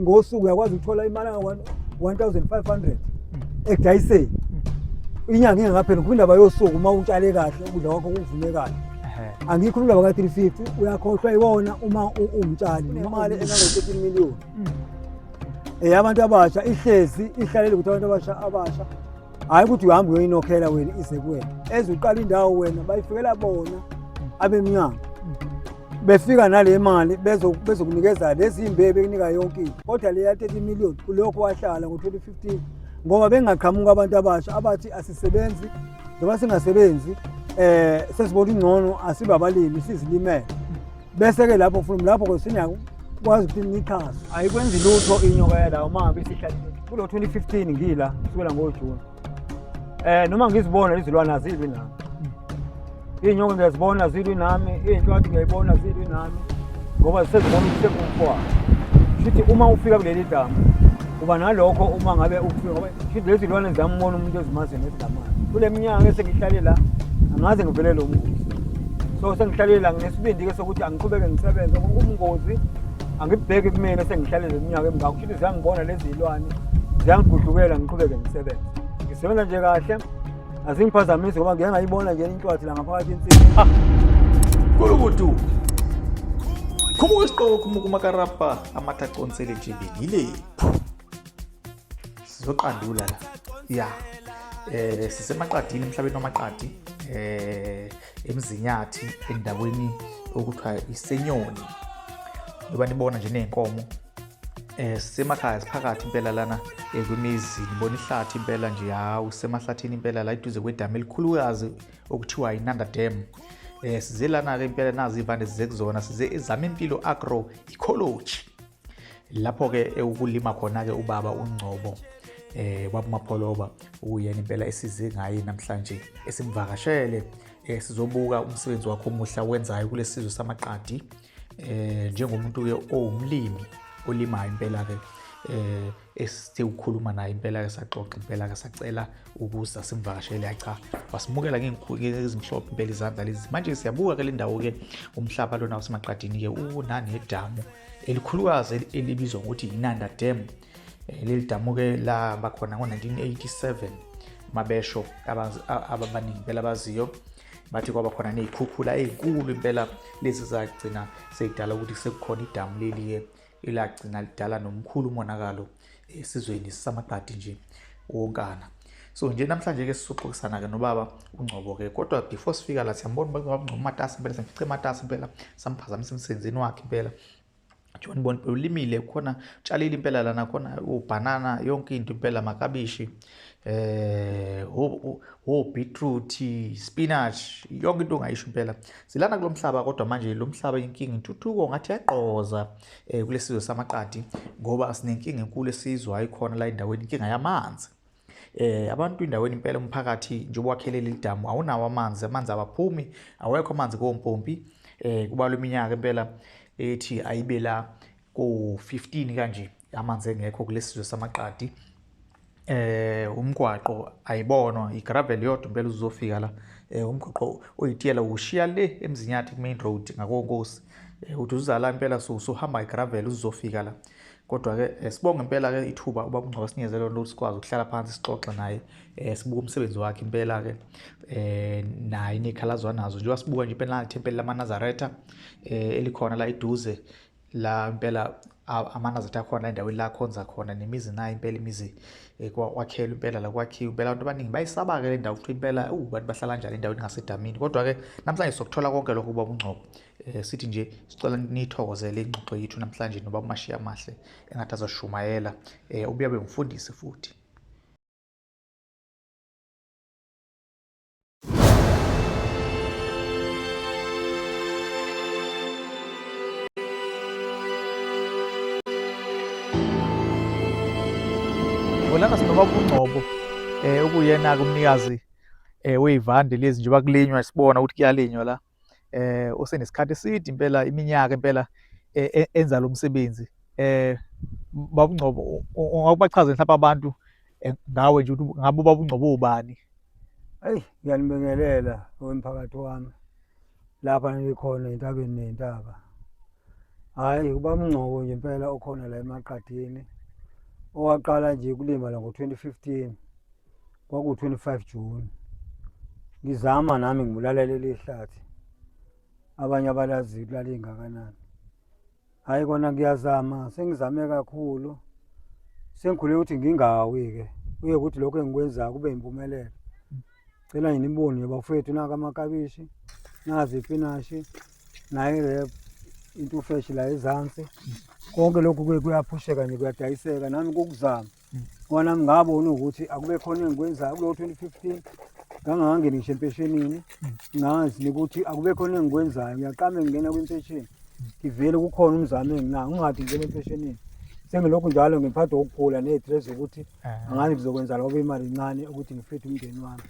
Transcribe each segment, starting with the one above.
ngosuku uyakwazi ukuthola imali nga 1500 ekudayiseni inyanga ingapheli kwindaba yosuku uma utshale kahle ukudla kwakho kuvume kahle. Angikhuluma baka 350 uyakhohlwa iwona uma umtshali nemali enango 13 million. Abantu abasha ihlezi ihlalele ukuthi abantu abasha hayi ukuthi uhamba uyoyinokhela wena ize kuwena ezuqala indawo wena bayifikela bona abemnyama befika nale mali bezokunikeza lezi imbebe ekunika yonke into kodwa le ya 30 million kulokho wahlala ngo2015 ngoba bengaqhamuka abantu abasha abathi asisebenzi ngoba singasebenzi sesibona ingcono asibe abalimi sizilimele bese ke lapho from lapho kwesinyaka kwazi ukuthi nichaza ayikwenzi lutho inyoka yalawo mabe isihlalile kulo 2015 ngila kusukela ngoJuni noma ngizibona izilwana azilwi nami inyoka ngiyazibona zilwi nami inhlwathi ngiyayibona zilwi nami ngoba sezibona ukuthi sekufwa futhi uma ufika kuleli damu uba nalokho uma ngabe ufika ngoba futhi lezi zilwane zambona umuntu ezimazini esidamayo kule minyaka esengihlale la angaze ngivelele umuntu so sengihlale la nginesibindi ke sokuthi angiqhubeke ngisebenze ubungozi angibheke kumina sengihlalele iminyaka emingaka futhi ziyangibona lezi zilwane ziyangigudlukela ngiqhubeke ngisebenze ngisebenza nje kahle azingiphazamisi ngoba ngeke ngayibona nje inhlwathi la ngaphakathi insini kulukutu khumuka isiqoko khumuka umakarapa amathaqonsele nje ngile sizoqandula la ya sisemaqadini emhlabeni wamaqadi emzinyathi endaweni okuthiwa isenyoni ngoba nibona nje nenkomo sisemakhaya siphakathi impela lana kwimizi ngibona ihlathi impela nje hawu semahlathini impela la iduze kwedamu elikhulukazi okuthiwa iNanda Dam size lana ke impela nazi ivande size kuzona size ezama impilo agro ecology lapho ke ukulima khona ke ubaba uNgcobo wabumapholoba uyena impela esize ngaye namhlanje esimvakashele sizobuka umsebenzi wakhe omuhle wenzayo kulesizwe samaqadi njengomuntu ke owumlimi olimayo impela ke esithe ukukhuluma naye impela ke saxoxa impela ke sacela ukuza simvakashele cha wasimukela ngezimhlophe impela izandla lezi manje siyabuka ke le ndawo ke umhlaba lona wasemaqadini ke unani edamu elikhulukazi elibizwa ngokuthi iNanda Dam leli damu ke la bakhona ngo1987 mabesho abaningi impela baziyo bathi kwaba khona nezikhukhula ezinkulu impela lezi zagcina seyidala ukuthi sekukhona idamu leli ke ilagcina lidala nomkhulu umonakalo esizweni samaqadi nje wonkana so nje namhlanje ke sizoxoxisana ke nobaba uNgcobo ke kodwa before sifika la siyambona ubaba uNgcobo Matasa impela sengifice Matasa impela samphazamisa emsebenzini wakhe impela nje nibona ulimile khona utshalile impela lana khona ubanana yonke into impela makabishi beetroot spinach yonke into ongayisho impela silana kulomhlaba kodwa manje lo mhlaba inkingi intuthuko ngathi yaqoza kulesizwe samaqadi ngoba asinenkingi enkulu esizwe ayikhona la endaweni inkinga yamanzi abantu indaweni impela umphakathi nje obwakhelele idamu awunawo amanzi abaphumi awekho amanzi kompompi kubalwa iminyaka impela ethi ayibe la ko15 kanje amanzi engekho kulesizwe samaqadi umgwaqo ayibonwa igravel yodwa impela uzofika la umgwaqo oyitiyela ushiya le emzinyathi main road ngakonkosi uthi uzala impela sohamba igravel uzofika la kodwa ke sibonga impela ke ithuba ubaba uNgcobo sinikezele lo sikwazi ukuhlala phansi sixoxe naye sibuka umsebenzi wakhe impela ke naye nekhalazo nazo nje wasibuka nje impela ithempeli lamaNazaretha elikhona la eduze la impela amaNazaretha akhona endaweni la khonza khona nemizi nayo impela imizi kwakhela impela la kwakhiwa impela abantu abaningi bayisaba ke le ndawo ukuthi impela abantu bahlala kanjani endaweni ngasedamini kodwa ke namhlanje sokuthola konke lokho ubaba uNgcobo sithi nje sicela nithokozele ingxoxo yethu namhlanje nobaba uMashiya Mahle engathi azoshumayela ubuye bengifundise futhi Lana sinobaba uNgcobo okuyena kumnikazi weyivande lezi nje bakulinywa sibona ukuthi kuyalinywa la osenesikhathi eside impela iminyaka impela enza lo msebenzi baba uNgcobo ungakubachazela mhlawumbe abantu ngawe nje ukuthi ngabe ubaba uNgcobo ubani hey ngiyanibingelela wemphakathi wami lapha ngikhona entabeni nentaba Hhayi kuba umngcwabo nje impela okhona la eMaqadini owaqala nje ukulima la ngo-2015 kwaku-25 June. Ngizama nami ngibulalela leli hlathi abanye abalaziyo ukuthi lalingakanani. Hhayi kona ngiyazama sengizame kakhulu sengikhulule ukuthi ngingawi-ke kuye ukuthi lokho engikwenzayo kube yimpumelelo. Cela nje nibone bafowethu naka amakabishi nazi ipinashi nayo irephu intufeshi la ezansi konke lokhu kuyaphusheka nje kuyadayiseka nami kokuzama ngoba nami ngabona ukuthi akube khona engikwenzayo kulo 2015 ngangangeni ngisho empeshenini ngazi ukuthi akube khona engikwenzayo ngiyaqame ngingena kwempesheni ngivele kukhona umzamo enginawo ungathi ngene empeshenini sengilokhu njalo ngiphatha ukuphula nezidress ukuthi angazi ngizokwenza lokho imali encane ukuthi ngifethe umndeni wami.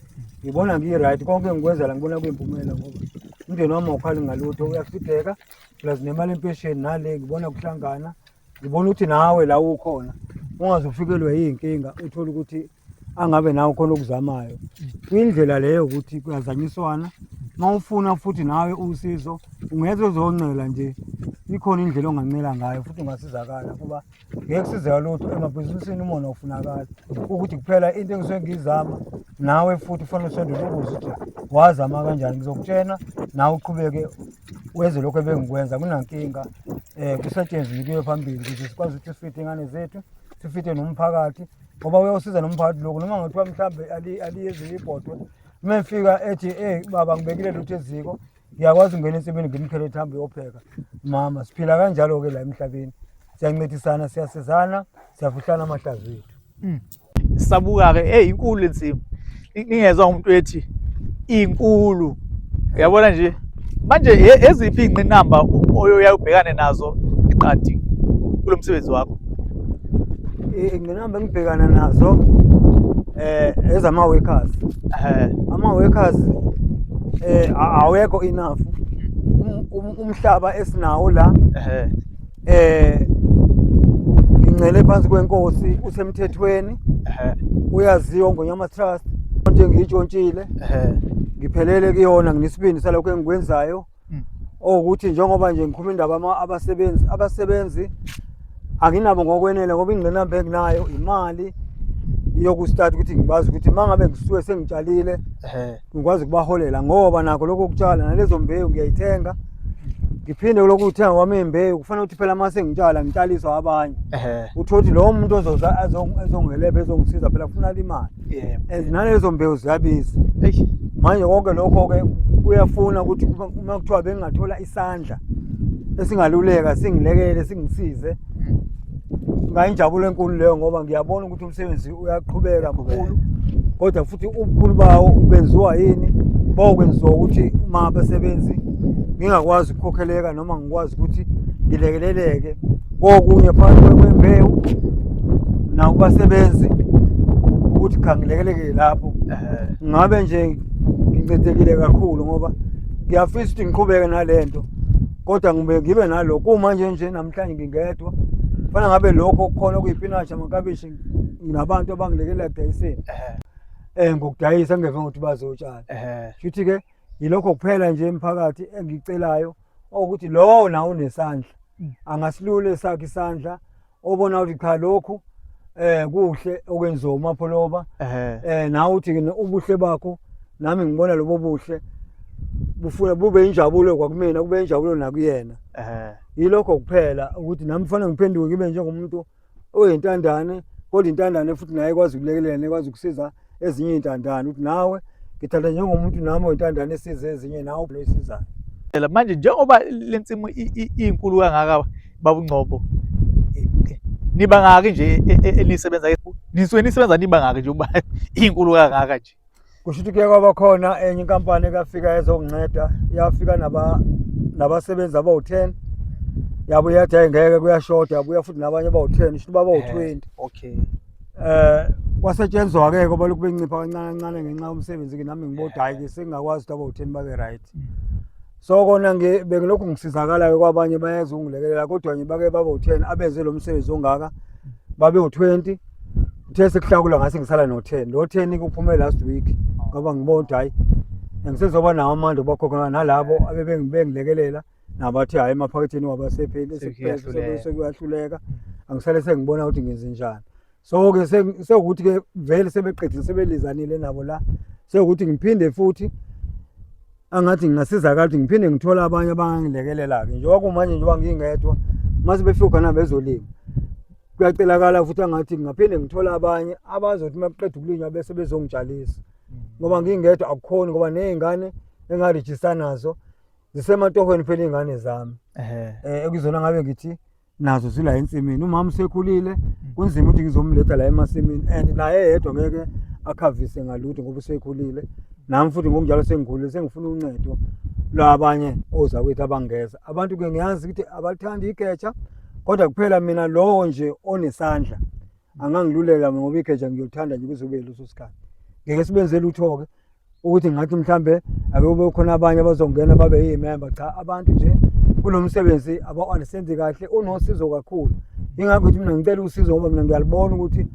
Ngibona ngi-right konke engikwenza la ngibona kuyimpumelelo ngoba umndeni wami awukhali ngalutho uyafideka plus nemali empesheni nale ngibona kuhlangana. Ngibona ukuthi nawe la ukhona ungaze ufikelwe yinkinga uthole ukuthi angabe nawe khona okuzamayo. Kuyindlela leyo ukuthi kuyazanyiswana mawufuna futhi nawe usizo ungenza uzoncela nje ikhona indlela ongancela ngayo futhi ungasizakala kuba ngeke kusizeka lutho emabhizinisini umona ufunakala ukuthi kuphela into engisuke ngizama nawe futhi kufanele usondele ukuze ukuthi wazama kanjani ngizokutshena nawe uqhubeke wenze lokho ebengikwenza kunankinga kusetshenziswe kuye phambili ukuthi sikwazi ukuthi sifithe ingane zethu sifithe nomphakathi ngoba uyawusiza nomphakathi lokho noma ngathiwa mhlambe aliyezile ibhodwe uma efika ethi baba ngibekile lutho eziko ngiyakwazi ukungena ensimini ngimkhele ethambo yopheka mama siphila kanjalo-ke la emhlabeni siyancedisana siyasizana siyafihlana amahlazo ethu. Sabuka-ke inkulu insimi ngingezwa umuntu ethi inkulu uyabona nje manje eziphi iy'ngqinamba oyoya ubhekane nazo iqadi kulo msebenzi wakho? Iy'ngqinamba engibhekana nazo ezama-workers ama-workers awekho enough umhlaba esinawo la ngincele phansi kwenkosi usemthethweni uyaziwa ngonyama trust nje ngiyitshontshile ngiphelele kuyona nginesibindi salokho engikwenzayo ukuthi njengoba nje ngikhuluma indaba abasebenzi anginabo ngokwenele ngoba ingqinamba enginayo imali yokustart ukuthi ngibazi ukuthi mangabe ngisuke sengitshalile ngikwazi ukubaholela ngoba nakho lokho kutshala nalezo mbewu ngiyayithenga ngiphinde lokho ukuthenga kwami imbewu kufanele ukuthi phela mase ngitshala ngitshaliswa abanye uthothi lo muntu ozoza ezongelebha ezongisiza phela kufuna imali nalezo mbewu ziyabiza manje konke lokho-ke kuyafuna ukuthi uma kuthiwa bengingathola isandla esingaluleka singilekele singisize ngayinjabulo enkulu leyo ngoba ngiyabona ukuthi umsebenzi uyaqhubeka kakhulu kodwa futhi ubukhulu bawo benziwa yini bawukwenziwa ukuthi uma abasebenzi ngingakwazi ukukhokheleka noma ngikwazi ukuthi ngilekeleleke kokunye phakathi kwembewu nakubasebenzi ukuthi khangilekeleke lapho ngabe nje ngincedekile kakhulu ngoba ngiyafisa ukuthi ngiqhubeke nalento kodwa ngibe nalokho manje nje namhlanje ngingedwa fana ngabe lokho kukhona okuyipinasha amakabishi nginabantu abangilekelela ekudayiseni ngokudayisa ngeve ngokuthi bazotshala futhi-ke yilokho kuphela nje emphakathi engicelayo ukuthi lowo nawo unesandla angasilule sakhe isandla obona ukuthi cha lokhu kuhle okwenziwa uMapholoba nawe uthi ubuhle bakho nami ngibona lobo buhle bufuna bube injabulo kwakumina kube injabulo nakuyena yilokho kuphela ukuthi nami kufanele ngiphenduke ngibe njengomuntu oyintandane kodwa intandane futhi naye ekwazi ukulekelela nekwazi ukusiza ezinye iy'ntandane ukuthi nawe ngithatha njengomuntu nami oyintandane esize ezinye nawe lo isizayo. Manje njengoba le nsimu inkulu kangaka babungcobo niba ngaki nje enisebenza nisuke nisebenza niba ngaki nje uba inkulu kangaka nje? Kusho ukuthi kuye kwaba khona enye inkampani ekafika ezokunceda yafika nabasebenzi abawu-10 yabuye yathi hayi ngeke kuyashoda yabuya futhi nabanye abawu-10 shuthi baba-20. Okay. Kwasetshenziswa-ke ngoba lokhu bencipha kancane kancane ngenxa yomsebenzi-ke nami ngibona hayi-ke sengingakwazi ukuthi abawu-10 babe right. So kona bengilokhu ngisizakala-ke kwabanye bayeza ungilekelela kodwa nje bake babawu-10 abenze lo msebenzi ongaka babe u-20 uthe sekuhlakula ngase ngisala no-10 lo 10 kuphume last week ngoba ngibona ukuthi hayi ngisezoba nawo amandla okubakhokhela nalabo abebengilekelela nabathi hayi emaphaketheni wabasepheli Sekuyahluleka. sekuyahluleka angisale sengibona ukuthi ngenze njani. So ke sekuthi ke vele sebeqedile sebelizanile nabo la sekuthi ngiphinde futhi angathi ngingasizakala ukuthi ngiphinde ngithola abanye abangangilekelela ke njengoba kumanje njengoba ngingedwa mase befika khona bezolima kuyacelakala futhi angathi ngaphinde ngithola abanye abazothi makuqeda ukulinywa bese bezongitshalisa ngoba ngingedwa akukhoni ngoba nezingane engarejista nazo zisematohweni phela izingane zami ekuzona ngabe ngithi nazo zila ensimini umama usekhulile kunzima ukuthi ngizomletha la emasimini and naye yedwa ngeke akhavise ngalutho ngoba usekhulile nami futhi ngokunjalo sengikhulile sengifuna uncedo lwabanye ozakwethu abangeza abantu ke ngiyazi ukuthi abalithanda igeja kodwa kuphela mina lowo nje onesandla angangilulela ngoba igeja ngiyothanda nje kuzobe leso sikhathi ngeke sibenzele utho ke ukuthi ngathi mhlambe ake kube khona abanye abazongena babe yimember cha abantu nje kulomsebenzi aba-understand kahle unosizo kakhulu ingakho ukuthi mina ngicela usizo ngoba mina ngiyalibona ukuthi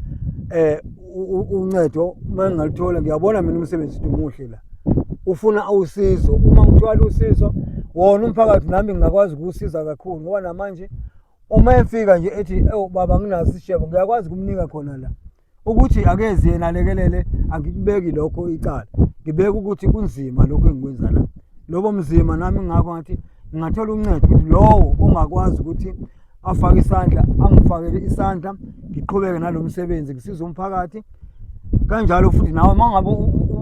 uncedo uma ngalithola ngiyabona mina umsebenzi umuhle la ufuna usizo uma ngithola usizo wona umphakathi nami ngingakwazi ukusiza kakhulu ngoba namanje uma efika nje ethi baba nginazo isishebo ngiyakwazi kumnika khona la ukuthi akeze yena alekelele angikubeki lokho icala ngibeka ukuthi kunzima lokho engikwenza la lobo mzima nami ngakho ngathi ngingathola uncedo ukuthi lowo ongakwazi ukuthi afake isandla angifakele isandla ngiqhubeke nalomsebenzi ngisiza umphakathi kanjalo futhi nawe mangabe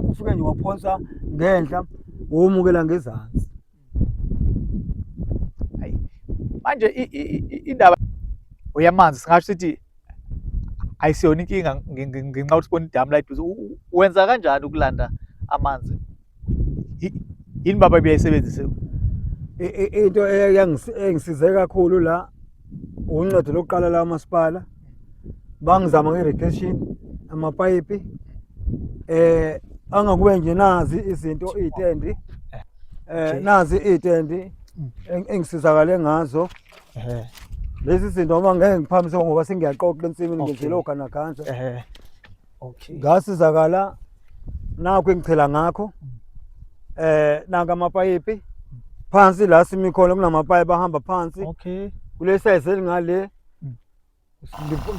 ufike nje waphonsa ngenhla womukela ngezansi. Hayi manje indaba uyamanzi singasho sithi ayisiyona inkinga ngenxa ukuthi sibona idamu la eduze wenza kanjani ukulanda amanzi yini baba beyayisebenzise into engisize kakhulu la uncedo lokuqala la masipala bangizama ngeirrigation amapayipi angakube nje nazi izinto izitendi nazi izitendi engisizakale ngazo lezi zinto uma ngeke ngiphamise ngoba sengiyaqoqa ensimini ngenzela ogana kanza okay ngasizakala nakho engichela ngakho nanga amapayipi phansi la simikhona kunamapayipi ahamba phansi okay kule size elingale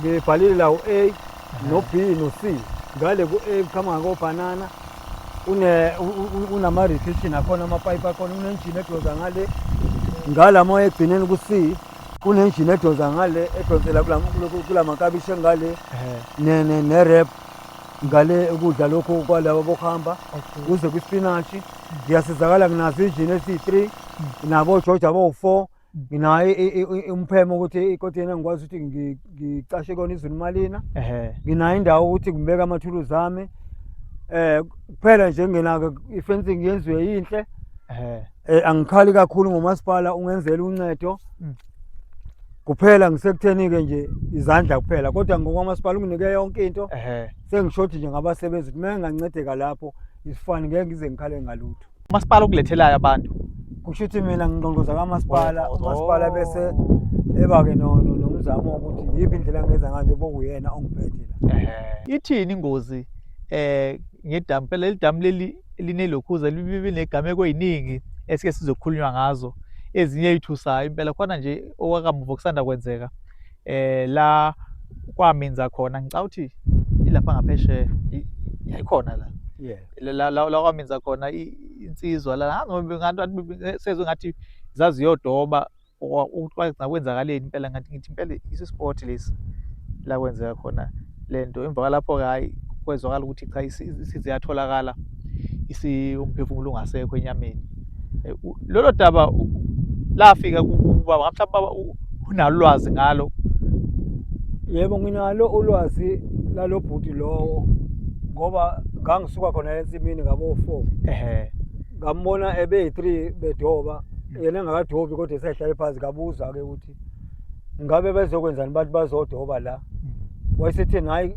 ngibhalile la u-A no B no C ngale ku-A kukhama ngobhanana unama restriction akhona amapayipi akhona unenjini edoza ngale ngala moya egcineni ku-C kunenjini edoza ngale edonsela kula makabishi ngale ne-rep ngale ukudla lokho kwalabo bokuhamba kuze kwispinashi ngiyasizakala nginazo injini esi-3 nabo George abo-4 nginayo umphemo ukuthi ikotini engikwazi ukuthi ngicashe kona izulu malina nginayo indawo ukuthi ngibeka amathuluzi ami kuphela nje ngenaka i-fencing yenziwe yinhle angikhali kakhulu ngomasipala ungenzela uncedo kuphela ngisekutheni-ke nje izandla kuphela kodwa ngokwamasipala unginike yonke into sengishoti nje ngabasebenzi ukuthi uma ngingancedeka lapho isifani ngeke ngize ngikhale ngalutho umasipala okulethelayo abantu kusho ukuthi mina ngingqongqoza kamasipala umasipala bese eba-ke nomzamo wokuthi yiphi indlela engenza nganje bokuyena ongiphethe la ithini ingozi ngedamu phela leli damu leli linelokhuza libe negameko eziningi esike sizokhulunywa ngazo ezinye ezithusayo impela khona nje okwakamuva kusanda kwenzeka la kwaminza khona ngicabanga ukuthi ilapha ngaphesheya yayikhona la kwaminza khona insizwa la sezwe ngathi zaziyodoba ukuthi kwenzakaleni impela ngathi ngithi impela isi-sport lesi la kwenzeka khona lento emva kwalapho ke hayi kwezwakala ukuthi cha isize yatholakala umphefumulo ungasekho enyameni lolo daba lafika kubaba mhlawumbe unalo ulwazi ngalo. Yebo nginalo ulwazi lalo bhuti lowo ngoba ngangisuka khona ensimini ngabo-4 ngambona ebe-3 bedoba yena engakadobi kodwa esehlale phansi ngabuza-ke ukuthi ngabe bezokwenzani bathi bazodoba la wayesethi nayi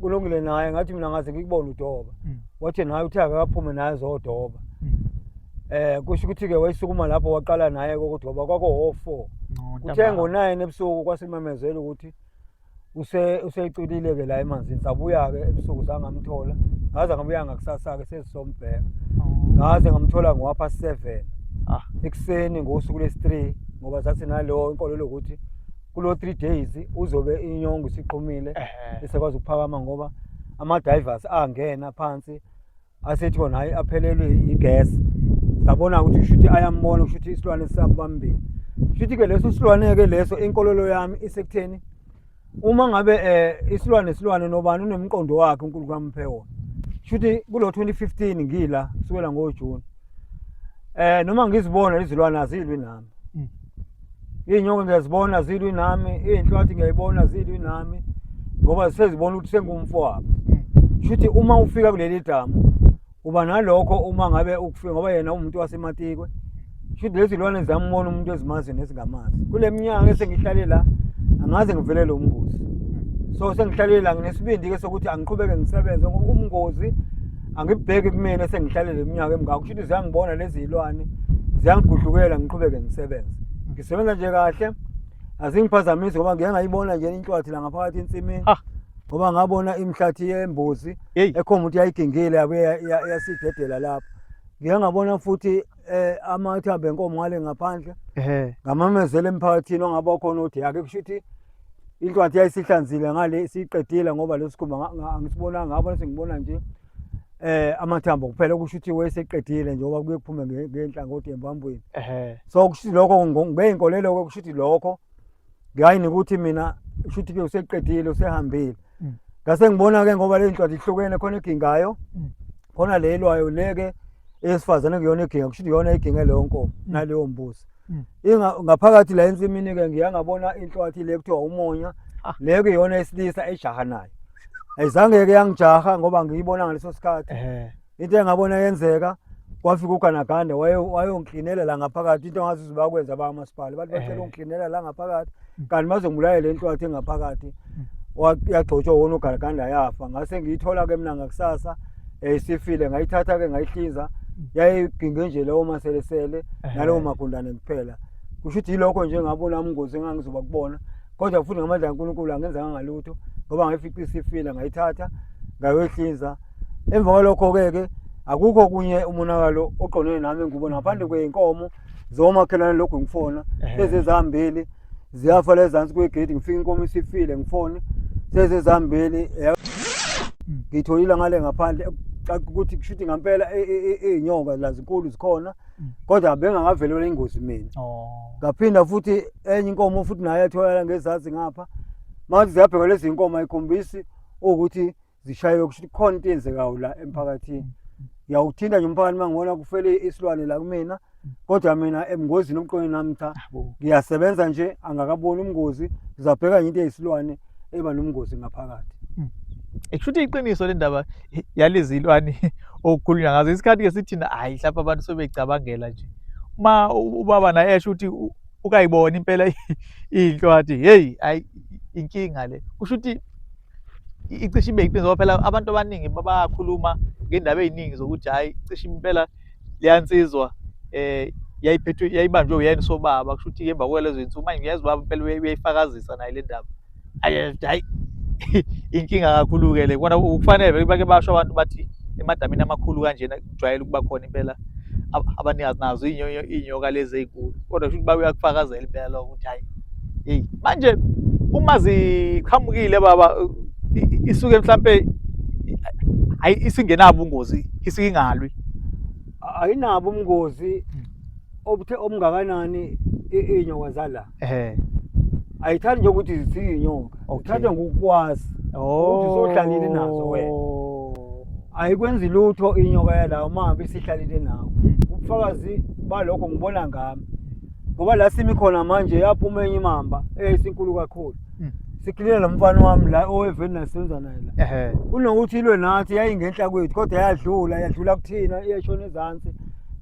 kulungile naye ngathi mina ngaze ngikubona udoba wathi naye uthi akaphume naye ezodoba kusho ukuthi-ke wayesukuma lapho waqala naye kokudoba kwako-4 kuthe ngo-9 ebusuku kwasimemezela ukuthi useyicilile-ke la emanzini sabuya-ke ebusuku sangamthola ngaze ngabuya ngakusasa-ke sesisombheka ngaze ngamthola ngo-7:30 ekuseni ngosuku lesi-3 ngoba sathi nalo inkolelo ukuthi kulo 3 days uzobe inyongo isiqhumile esekwazi ukuphakama ngoba ama-divers angena phansi asethi kona hayi aphelelwe igas. Sabona ukuthi kushuthi ayambona kushuthi isilwane sabambili. Kushuthi-ke leso silwane-ke leso inkolelo yami isekutheni uma ngabe isilwane nobani unemqondo wakhe uNkulunkulu amuphe wona. Kushuthi kulo 2015 ngila kusukela ngoJuni. Noma ngizibona izilwane azilwi nami. Iy'nyongo ngiyazibona zilwi nami, iy'nhlwathi ngiyayibona zilwi nami ngoba sezibona ukuthi sengumfowabo. Kushuthi uma ufika kuleli damu uba nalokho uma ngabe ukufika ngoba yena umuntu wasematikwe. Kushuthi lezi zilwane ziyambona umuntu ezimazi nezingamazi. Kule minyaka esengihlale la angaze ngivelele umngozi. So sengihlale la nginesibindi-ke sokuthi angiqhubeke ngisebenze ngoba umngozi angibheki kumina esengihlalele iminyaka emingaka. Kushuthi ziyangibona lezi zilwane ziyangigudlukela ngiqhubeke ngisebenze. Ngisebenza nje kahle azingiphazamisi ngoba ngike ngayibona nje inhlwathi la ngaphakathi ensimini ngoba ngabona imihlathi yembuzi ekhomba ukuthi yayigingile yabuye yasidedela lapho. Ngike ngabona futhi amathambo enkomo ngale ngaphandle ngamamezela emphakathini ongaba khona ukuthi ake kushuthi inhlwathi yayisihlanzile ngale siyiqedile ngoba lesikhumba angisibonanga ngabona sengibona nje amathambo kuphela kushuthi wayeseqedile njengoba kuye kuphume ngenhlangothi embambweni. So kushuthi lokho ngibe inkolelo kushuthi lokho ngiyayini ukuthi mina kushuthi ke useqedile usehambile. Ngase ngibona-ke ngoba le nhlwathi ihlukene khona egingayo khona le elwayo leke esifazane kuyona eginga kushuthi iyona iginge leyo nkomo naleyo mbuzi. Ngaphakathi la ensimini-ke ngiyangabona inhlwathi le kuthiwa umonya leke iyona esilisa ejaha nayo. Ayizange-ke yangijaha ngoba ngiyibona ngaleso sikhathi. Into engabona yenzeka kwafika uGanaganda wayongiklinela la ngaphakathi into engazuthi bakwenza abamasipala bathi bacela ungiklinela la ngaphakathi kanti bazongibulala le nhlwathi engaphakathi. Yagcotshwa wona uGanaganda yafa. Ngase ngiyithola-ke mina ngakusasa isifile ngayithatha-ke ngayihlinza yayiginge nje leyo maselesele naleyo magundane kuphela. Kushuthi yilokho nje ngabona umngozi engangizoba kubona kodwa futhi ngamandla kaNkulunkulu angenzanga ngalutho ngoba ngayifica isifile ngayithatha ngayoyihlinza. Emva kwalokho-ke akukho kunye umonakalo oqondene nami engibona ngaphandle kwey'nkomo zomakhelwane lokhu ngifona sezezihambile ziyafa le zansi kwegedi ngifika inkomo isifile ngifone sezezihambile ngitholile ngale ngaphandle ukuthi kushuthi ngampela iy'nyonga la zinkulu zikhona kodwa bengakavelelwa ingozi mina. Ngaphinda futhi enye inkomo futhi nayo yatholakala ngezansi ngapha manje ziyabheka lezi iy'nkomo ayikhombisi ukuthi zishaywe kushuthi kukhona into eyenzekayo la emphakathini. Ngiyawuthinta nje umphakathi uma ngibona kufele isilwane la kumina kodwa mina ebungozini obuqondene nami cha ngiyasebenza nje angakaboni umngozi ngizabheka into eyisilwane eba nomngozi ngaphakathi. Kushuthi iqiniso le ndaba yalezi zilwane okukhulunywa ngazo isikhathi-ke sithina hayi mhlawumbe abantu sebeyicabangela nje. Uma ubaba naye esho ukuthi ukayibona impela iy'nhlwathi heyi hayi inkinga le. Kushuthi icishe ibe iqiniso phela abantu abaningi bayakhuluma ngendaba ey'ningi zokuthi hayi cishe impela liyansizwa yayiphethwe yayibanjwe uyena sobaba kushuthi emva kwalezo zinsuku manje ngiyazi ubaba impela uyayifakazisa nayo le ndaba. Hayi inkinga kakhulu-ke le kona kufanele bake basho abantu bathi emadamini amakhulu kanjena kujwayele ukuba khona impela abanikazi nazo iy'nyoka lezi ey'nkulu kodwa kushuthi babuya kufakazela impela lokho ukuthi hayi heyi manje uma ziqhamukile baba isuke mhlampe hayi isingenabo ubungozi isuke ingalwi. Ayinabo ubungozi obungakanani iy'nyoka zala. Ayithandi nje ukuthi ziyinyoka uthatha ngokukwazi ukuthi sohlalile nazo wena. Ayikwenzi lutho inyoka yalawo uma ngabe isihlalile nawo. Ubufakazi balokho ngibona ngami ngoba la simi khona manje yaphuma enye imamba eyisinkulu kakhulu. Sikilile nomfana wami la oweveni nasenza naye la. Kunokuthi ilwe nathi yayingenhla kwethu kodwa yadlula kuthina iyashona ezansi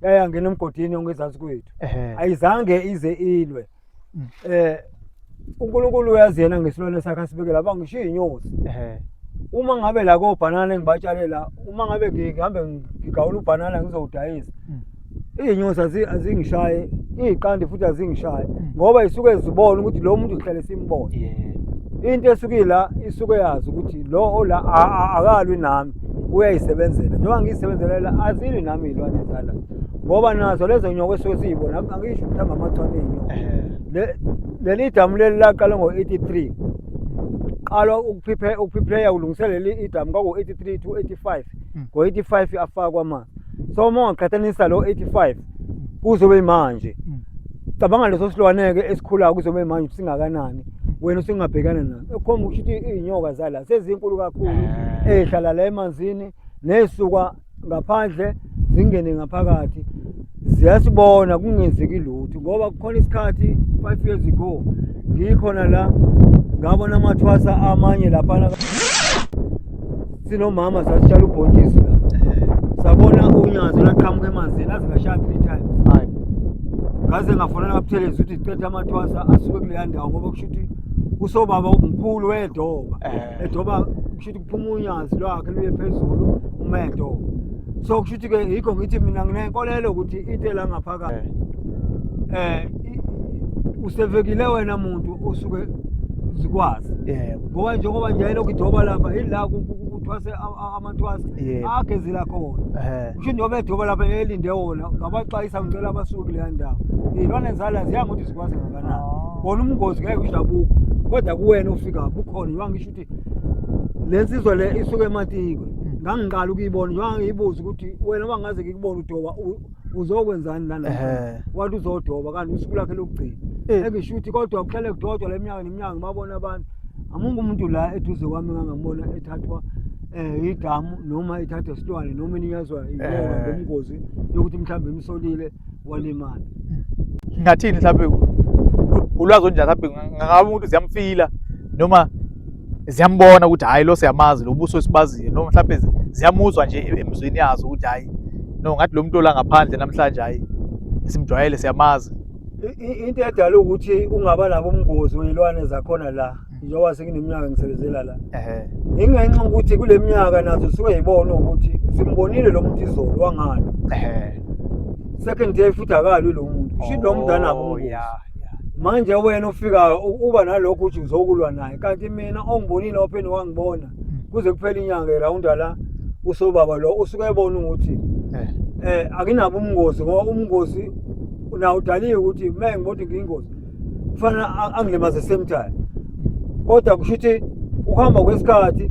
yayangena emgodini yonke ezansi kwethu. Ayizange ize ilwe. uNkulunkulu uyazi yena ngesilwane sakhe asibekela bangisho iy'nyosi. Uma ngabe la kobhanana engibatshale la, uma ngabe ngihambe ngigawula ubhanana ngizowudayisa, iy'nyosi azingishaye, iy'qandi futhi azingishaye ngoba isuke zibona ukuthi lo muntu kuhlale simbone. Into esuke la isuke yazi ukuthi lo ola akalwi nami, uyayisebenzela njengoba ngiyisebenzela la azili nami iy'lwane zala ngoba nazo lezo nyoka esuke siyibona angisho mhlawumbe amathwane ey'nyoka leli damu leli laqala ngo-83 qala ukuprepare ulungise leli idamu kwaku-83 to 85 ngo-85 afakwa amanzi so uma ungaqhathanisa lo 85 kuzobe manje cabanga leso silwane-ke esikhulayo kuzobe manje singakanani wena usingabhekana nazo ekhomba ukuthi iy'nyoka zala sezinkulu kakhulu ey'hlala la emanzini ney'suka ngaphandle zingene ngaphakathi ziyasibona kungenzeki lutho ngoba kukhona isikhathi 5 years ago ngikhona la ngabona amathwasa amanye laphana sinomama sasitshala ubhontshisi la sabona unyazo laqhamuka emanzini aze ngashaya 3 times ngaze ngafonela kaButhelezi ukuthi cetha amathwasa asuke kuleya ndawo ngoba kusho ukuthi usobaba umkhulu wedoba edoba kusho ukuthi kuphuma unyazi lwakhe luye phezulu umedoba so kusho ukuthi-ke yikho ngithi mina nginenkolelo ukuthi into la ngaphakathi usevekile wena muntu osuke zikwazi ngoba njengoba nje lokhu idoba lapha yila kuthwase amathwasa agezela khona kusho njengoba edoba lapha elinde wona ngabaxwayisa ngicela abasuke kuleya ndawo iy'lwane zala ziya ngokuthi zikwazi ngakanani bona ubungozi ngeke usho abukho kodwa kuwena ufika bukhona njengoba ngisho ukuthi le nsizwa le isuke eMatikwe ngangiqala ukuyibona njengoba ngiyibuza ukuthi wena uma ngaze ngikubona udoba uzokwenzani lana wathi uzodoba kanti usuku lakhe lokugcina engisho ukuthi kodwa kuhlale kudodwa le minyaka neminyaka ngibabona abantu amungu umuntu la eduze kwami ngangambona ethathwa idamu noma ethatha isilwane noma inikezwa inyoka ngomngozi yokuthi mhlawumbe imsolile walimala. Ngathini mhlawumbe ulwazi onjani mhlawumbe ngabe umuntu ziyamfila noma ziyambona ukuthi hayi lo siyamazi lo buso esibaziyo noma mhlawumbe ziyamuzwa nje emzweni yazo ukuthi hayi no ngathi lo muntu ola ngaphandle namhlanje hayi simjwayele siyamazi. Into edala ukuthi ungaba nabo ubungozi wezilwane zakhona la njengoba sekuneminyaka ngisebenzela la ingenxa ukuthi kule minyaka nazo suke yibona ukuthi simbonile lo muntu izolo wangalo second day futhi akalwi lo muntu kusho lo muntu anabo manje wena ufika uba nalokho uthi uzokulwa naye kanti mina ongibonile opheni wangibona kuze kuphela inyanga erawunda la usobaba lo usuke ebona ukuthi akinabo ubungozi ngoba ubungozi nawo udaliwe ukuthi uma ngibona ngiyingozi kufanele angilimaze same time kodwa kusho ukuthi ukuhamba kwesikhathi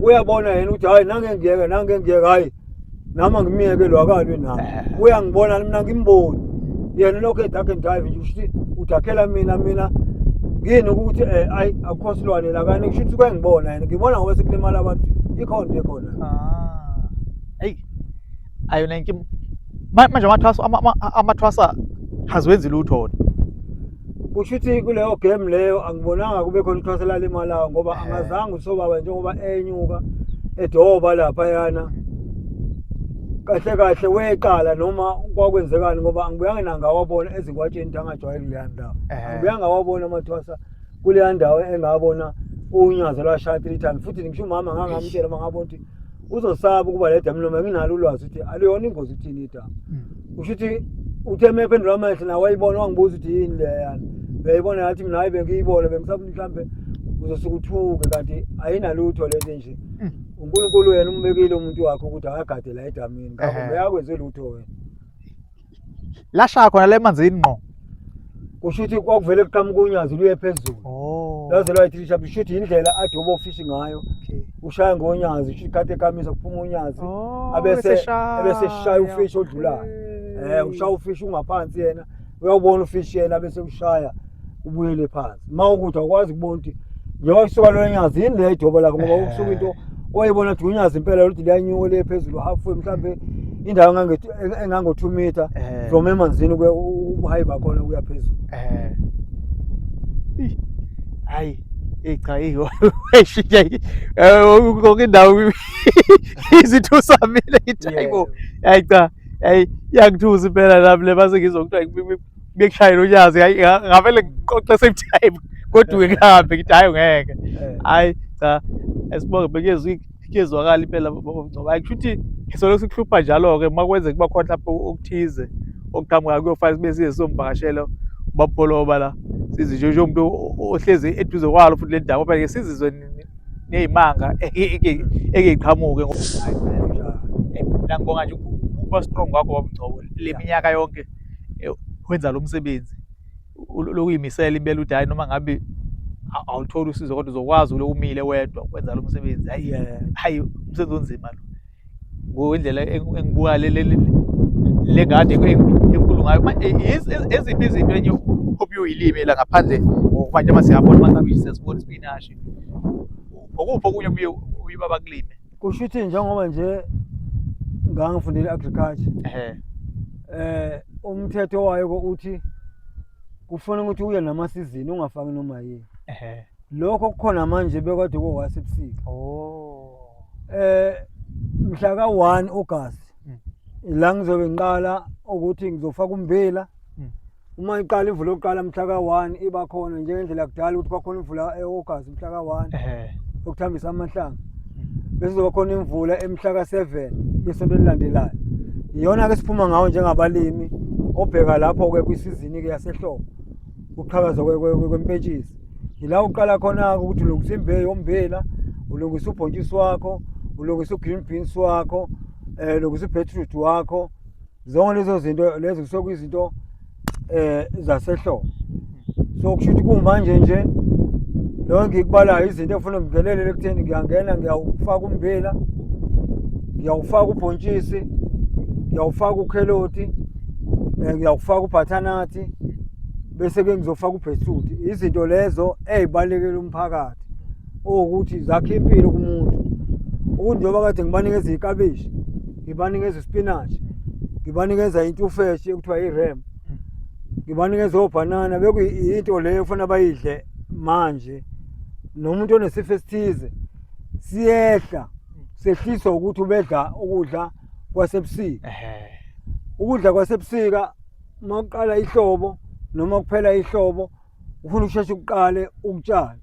uyabona yena ukuthi hayi nangengiyeka hayi nama ngimiyeke lo akalwe nawo uyangibona mina ngimboni yena lokho edark and drive nje kusho ukuthi udakhela mina ngini ukuthi ayi akukho silwane la kani kusho ukuthi kwengibona yena ngibona ngoba sekulimala abantu ikhonto ekhona hey ayona inkinga manje amathwasa haziwenzi lutho kusho ukuthi kuleyo game leyo angibonanga kube khona uthwasa lalimalayo ngoba angazange usobaba njengoba enyuka edoba lapha yana kahle weqala noma kwakwenzekani ngoba angibuyanga nangawabona ezinkwatsheni angajwayele kuleya ndawo angibuyanga wabona amathwasa kuleya ndawo engabona unyazo lwashaya 3 times futhi ngisho umama ngangamtshela mangabona ukuthi uzosaba ukuba le damu noma nginalo ulwazi ukuthi aliyona ingozi ithini idamu kusho ukuthi utheme ephendula amehlo nawe wayibona wangibuza ukuthi yini leyana beyibona yathi mina hayi bengiyibona bengisafuthi mhlambe uzosuka uthuke kanti ayinalutho lento nje uNkulunkulu yena umbekile umuntu wakhe ukuthi akagade la edamini ngakho uyakwenza lutho wena lashaya khona le manzini ngqo kusho ukuthi kwakuvele kuqhamuka unyazi luye phezulu laze lwayithisha kusho ukuthi indlela adoba ufishi ngayo ushaya ngonyazi kusho ikade ekamisa kuphuma unyazi abese shaya ufishi odlulayo ushaya ufishi ungaphansi yena uyawubona ufishi yena bese ushaya ubuyele phansi mawukuthi akwazi ukubona ukuthi njengoba isuka lo nyazi yini le idoba lakho ngoba ukusuka into oyibona ukuthi unyazi impela ukuthi liyanyuka le phezulu halfway mhlambe indawo engango 2 meter from emanzini kuye uhayiba khona kuya phezulu hayi cha yiyo eshiya konke indawo izithusamile iTaibo hayi cha hayi yangithusa impela lapho le base ngizokuthiwa bekushayela unyazi ngavele ngiqoqe same time kodwa ngihambe ngithi hayi ngeke hayi cha esibonge bekezwakala impela ngoba kusho ukuthi isolo sikuhlupha njalo ke makwenze kuba khona lapho okuthize okuqhamuka kuyofanele sibe size sombhakashela ubabholoba la sizi nje umuntu ohlezi eduze kwalo futhi le ndawo phela ke sizizwe ney'manga ekeyiqhamuke Kunjalo. mina ngibonga nje ukuba strong kwakho Baba Mngcobo le minyaka yonke wenza lo msebenzi lokuyimisela impela ukuthi hhayi noma ngabe awutholi usizo kodwa uzokwazi uloku umile wedwa wenza lo msebenzi hhayi Yeah. hhayi umsebenzi onzima lo ngokwendlela engibuka le ngadi enkulu ngayo eziphi izinto enye obuyilime la ngaphandle manje uma siyabona amaklabishi sesibona isipinashi okuphi okunye obuye bakulime Kusho ukuthi njengoba nje ngangifundile agriculture umthetho wayo uthi kufanele ukuthi uye namasizini ungafaki noma yini. Lokho kukhona manje bekade kwasebusika. Mhla ka-1 August la ngizobe ngiqala ukuthi ngizofaka ummbila. Uma iqala imvula yokuqala mhla ka-1 iba khona njengendlela kudala ukuthi kwakhona imvula e-August mhla ka-1 yokuthambisa amahlamvu. Bese kuzoba khona imvula emhla ka-7 yesonto elilandelayo. Iyona-ke siphuma ngawo njengabalimi obheka lapho-ke kwisizini-ke yasehlobo ukuqhakaza kwempentshisi. Yila uqala khona-ke ukuthi ulungisa imbewu yombila, ulungisa ubhontshisi wakho, ulungisa u-green beans wakho, ulungisa u-beetroot wakho. Zonke lezo zinto lezo kusokuyizinto zasehlobo. So kusho ukuthi kumanje nje lo ngikubalayo izinto ekufanele ngingenelele ekutheni ngiyangena ngiyawufaka ummbila, ngiyawufaka ubhontshisi, ngiyawufaka ukheloti, ngiyawufaka ubhathanathi, bese-ke ngizofaka ubheetroot. Izinto lezo ey'balulekile umphakathi ukuthi zakhe impilo kumuntu. Ukuthi njengoba kade ngibanikeza iy'klabishi, ngibanikeza isipinashi, ngibanikeza intufeshi ekuthiwa i-ram, ngibanikeza obhanana, bekuyinto leyo kufanele bayidle manje. Nomuntu onesifo esithize siyehla sehliswa ukuthi ubedla ukudla kwasebusika. Ukudla kwasebusika uma kuqala ihlobo noma kuphela ihlobo ufuna ukusheshe ukuqale ukutshala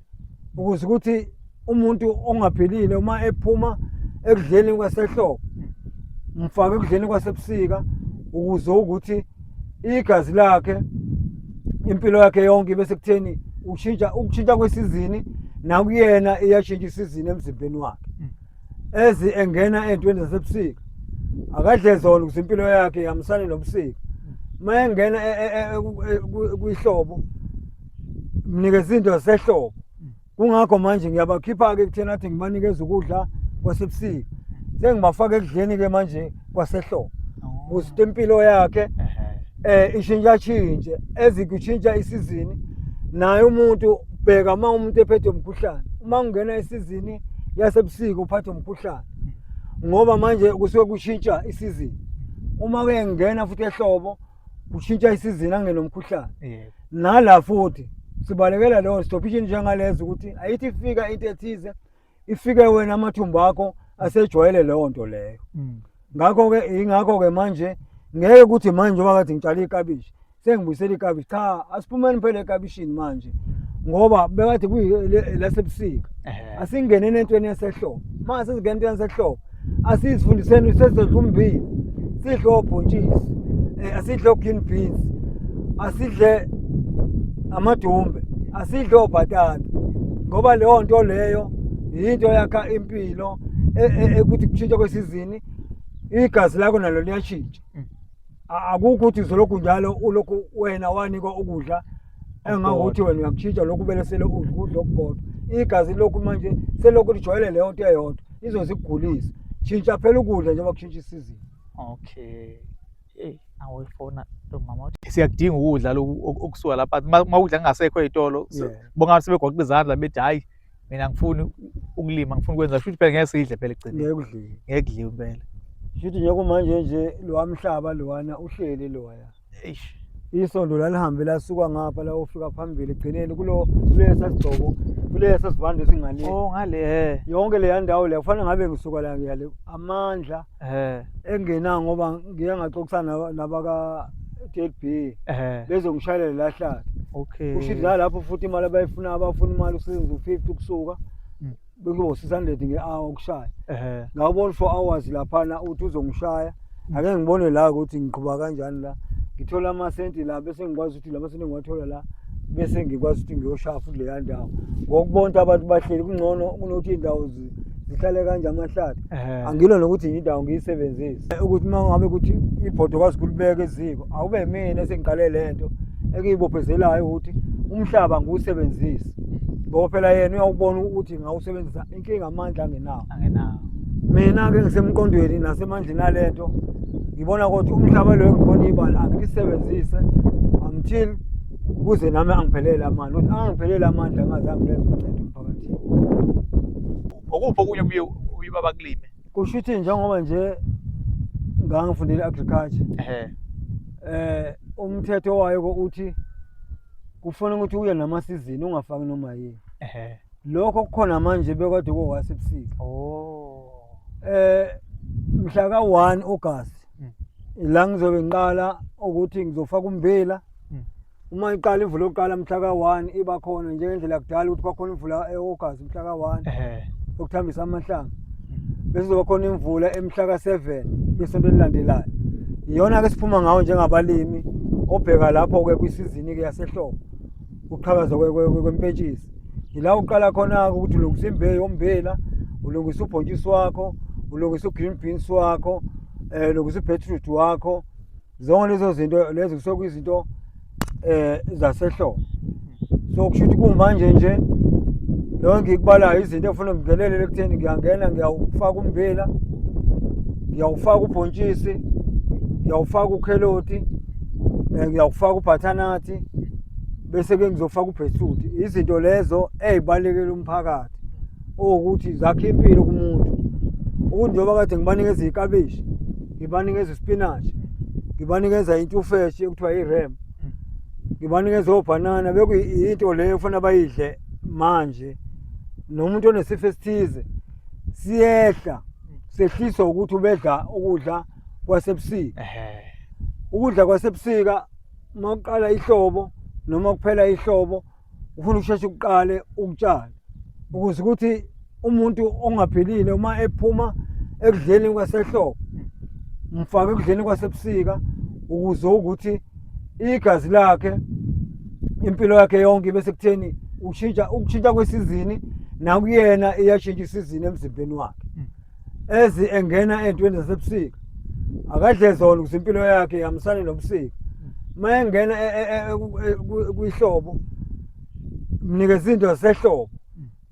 ukuze ukuthi umuntu ongaphilile uma ephuma ekudleni kwasehlobo mfake ekudleni kwasebusika ukuze ukuthi igazi lakhe impilo yakhe yonke bese kutheni ukushintsha kwesizini nakuyena iyashintsha isizini emzimbeni wakhe. Ezi engena ey'ntweni zasebusika akadle zona ukuze impilo yakhe ihambisane nobusika. Uma engena kwihlobo mnikeza izinto zasehlobo. Kungakho manje ngiyabakhipha-ke ekutheni athi ngibanikeza ukudla kwasebusika. Sengibafaka ekudleni-ke manje kwasehlobo ukuze impilo yakhe ishintsha ezikushintsha isizini. Naye umuntu bheka uma umuntu ephethwe umkhuhlane, uma ungena isizini yasebusika uphathwe umkhuhlane ngoba manje kusuke kushintsha isizini. Uma-ke ngingena futhi ehlobo kushintsha isizini angene nomkhuhlane. Nala futhi sibalekela leyo stopishini njengalezo ukuthi ayithi ifika into ethize ifike wena amathumbu akho asejwayele leyo nto leyo. Ngakho-ke ingakho-ke manje ngeke ukuthi manje njengoba kade ngitshale iklabishi sengibuyisela iklabishi. Cha, asiphumeni phela ekabishini manje ngoba bekade kuyilasebusika. Asingeneni entweni yasehlobo. Uma sesingena entweni yasehlobo asizifundiseni sesizodla ummbila, sidle obhontshisi, asidle o-green beans, asidle amadumbe, asidle obhatata ngoba leyo nto leyo yinto yakha impilo ukuthi kushintsha kwesizini igazi lakho nalo liyashintsha. Akukho ukuthi uzolokhu njalo ulokhu wena wanikwa ukudla engakuthi wena uyakushintsha lokhu bele sele ukudla okukodwa. Igazi lokhu manje selokhu lijwayele leyo nto eyodwa izoze ikugulise. Shintsha phela ukudla njengoba kushintsha isizini. Okay. Awuyifona mama uthi siyakudinga ukudla lokhu okusuka lapha uma ukudla kungasekho ey'tolo bonga sebegoqa izandla bethi hhayi mina ngifuni ukulima ngifuna ukwenza futhi phela ngeke sidle phela ekugcineni. Ngeke kudliwe impela. Shuthi njengoba manje nje lo mhlaba lowana uhleli loya. Isondo lalihambe lasuka ngapha la ufika phambili egcineni kulesa sigcoko kulesa sivande singale. Ngale yonke le ndawo le kufanele ngabe ngisuka la ngiyale amandla engena ngoba ngiya ngaxoxisana nabaka TLB bezongishayela la hlala. Kushithi lapho futhi imali abayifuna abafuna imali usebenza u50 kusuka bekubo 600 nge-hour ukushaya. Ngawubona 4 hours laphana uthi uzongishaya ake ngibone la ukuthi ngiqhubeka kanjani la ngithola amasenti la bese ngikwazi ukuthi la masenti ngiwathola la bese ngikwazi ukuthi ngiyoshafa kuleya ndawo ngokubona abantu bahleli kungcono kunokuthi indawo zihlale kanje amahlathi angilo nokuthi indawo ngiyisebenzise ukuthi mangabe ukuthi ibhodo kwazi kulibeka eziko awube mina esengiqale lento ekuyibophezelayo ukuthi umhlaba ngiwusebenzise ngoba phela yena uyawubona ukuthi ngawusebenzisa inkinga amandla angenawo mina ke ngisemqondweni nasemandleni alento ngibona ukuthi umhlaba lo ngibona ibala angisebenzise until kuze nami angiphelele amandla ukuthi angiphelele amandla ngazange ngenze umthetho emphakathini. Okuphi okunye uyiba bakulime? Kusho ukuthi njengoba nje ngangifundile agriculture umthetho wayo uthi kufanele ukuthi uye namasizini ungafaki noma yini. Lokho kukhona manje bekade kwasebusika. Mhla ka 1 August la ngizobe ngiqala ukuthi ngizofaka ummbila. Uma iqala imvula yokuqala mhla ka 1 iba khona njengendlela kudala ukuthi kwakhona imvula eAugust mhla ka 1 yokuthambisa amahlanga. Bese kuzoba khona imvula emhla ka 7 yesonto elilandelayo. Iyona ke siphuma ngawo njengabalimi obheka lapho ke kwisizini ke yasehlobo. Ukuqhakaza kwempentshisi. Yila uqala khona ukuthi ulungisa imbewu yombila, ulungisa ubhontshisi wakho, ulungisa ugreen beans wakho, ulungisa ubeetroot wakho. Zonke lezo zinto lezo kusokuyizinto zasehlobo. So kusho ukuthi kumanje nje lo ngikubalayo izinto ekufanele ngingenelele ekutheni ngiyangena ngiyawufaka ummbila, ngiyawufaka ubhontshisi, ngiyawufaka ukheloti, ngiyawufaka ubhathanathi bese ke ngizofaka ubeetroot. Izinto lezo ezibalekela umphakathi ukuthi zakhe impilo kumuntu. Ukuthi njengoba kade ngibanikeza izikabishi, ngibanikeza ispinach, ngibanikeza intufeshi ekuthiwa iRam, ngibanikeza obhanana bekuyinto leyo kufanele bayidle manje. Nomuntu onesifo esithize siyehla sehliswa ukuthi ubedla ukudla kwasebusika. Ukudla kwasebusika mawuqala ihlobo noma kuphela ihlobo ufuna ukusheshe uqale ukutshala ukuze ukuthi umuntu ongaphilile uma ephuma ekudleni kwasehlobo mfake ekudleni kwasebusika ukuze ukuthi igazi lakhe impilo yakhe yonke bese kutheni ukushintsha kwesizini nakuyena iyashintsha isizini emzimbeni wakhe. Ezi engena entweni zasebusika akadle zona ukuze impilo yakhe ihambisane nobusika. Uma engena kwihlobo mnikeza izinto zasehlobo.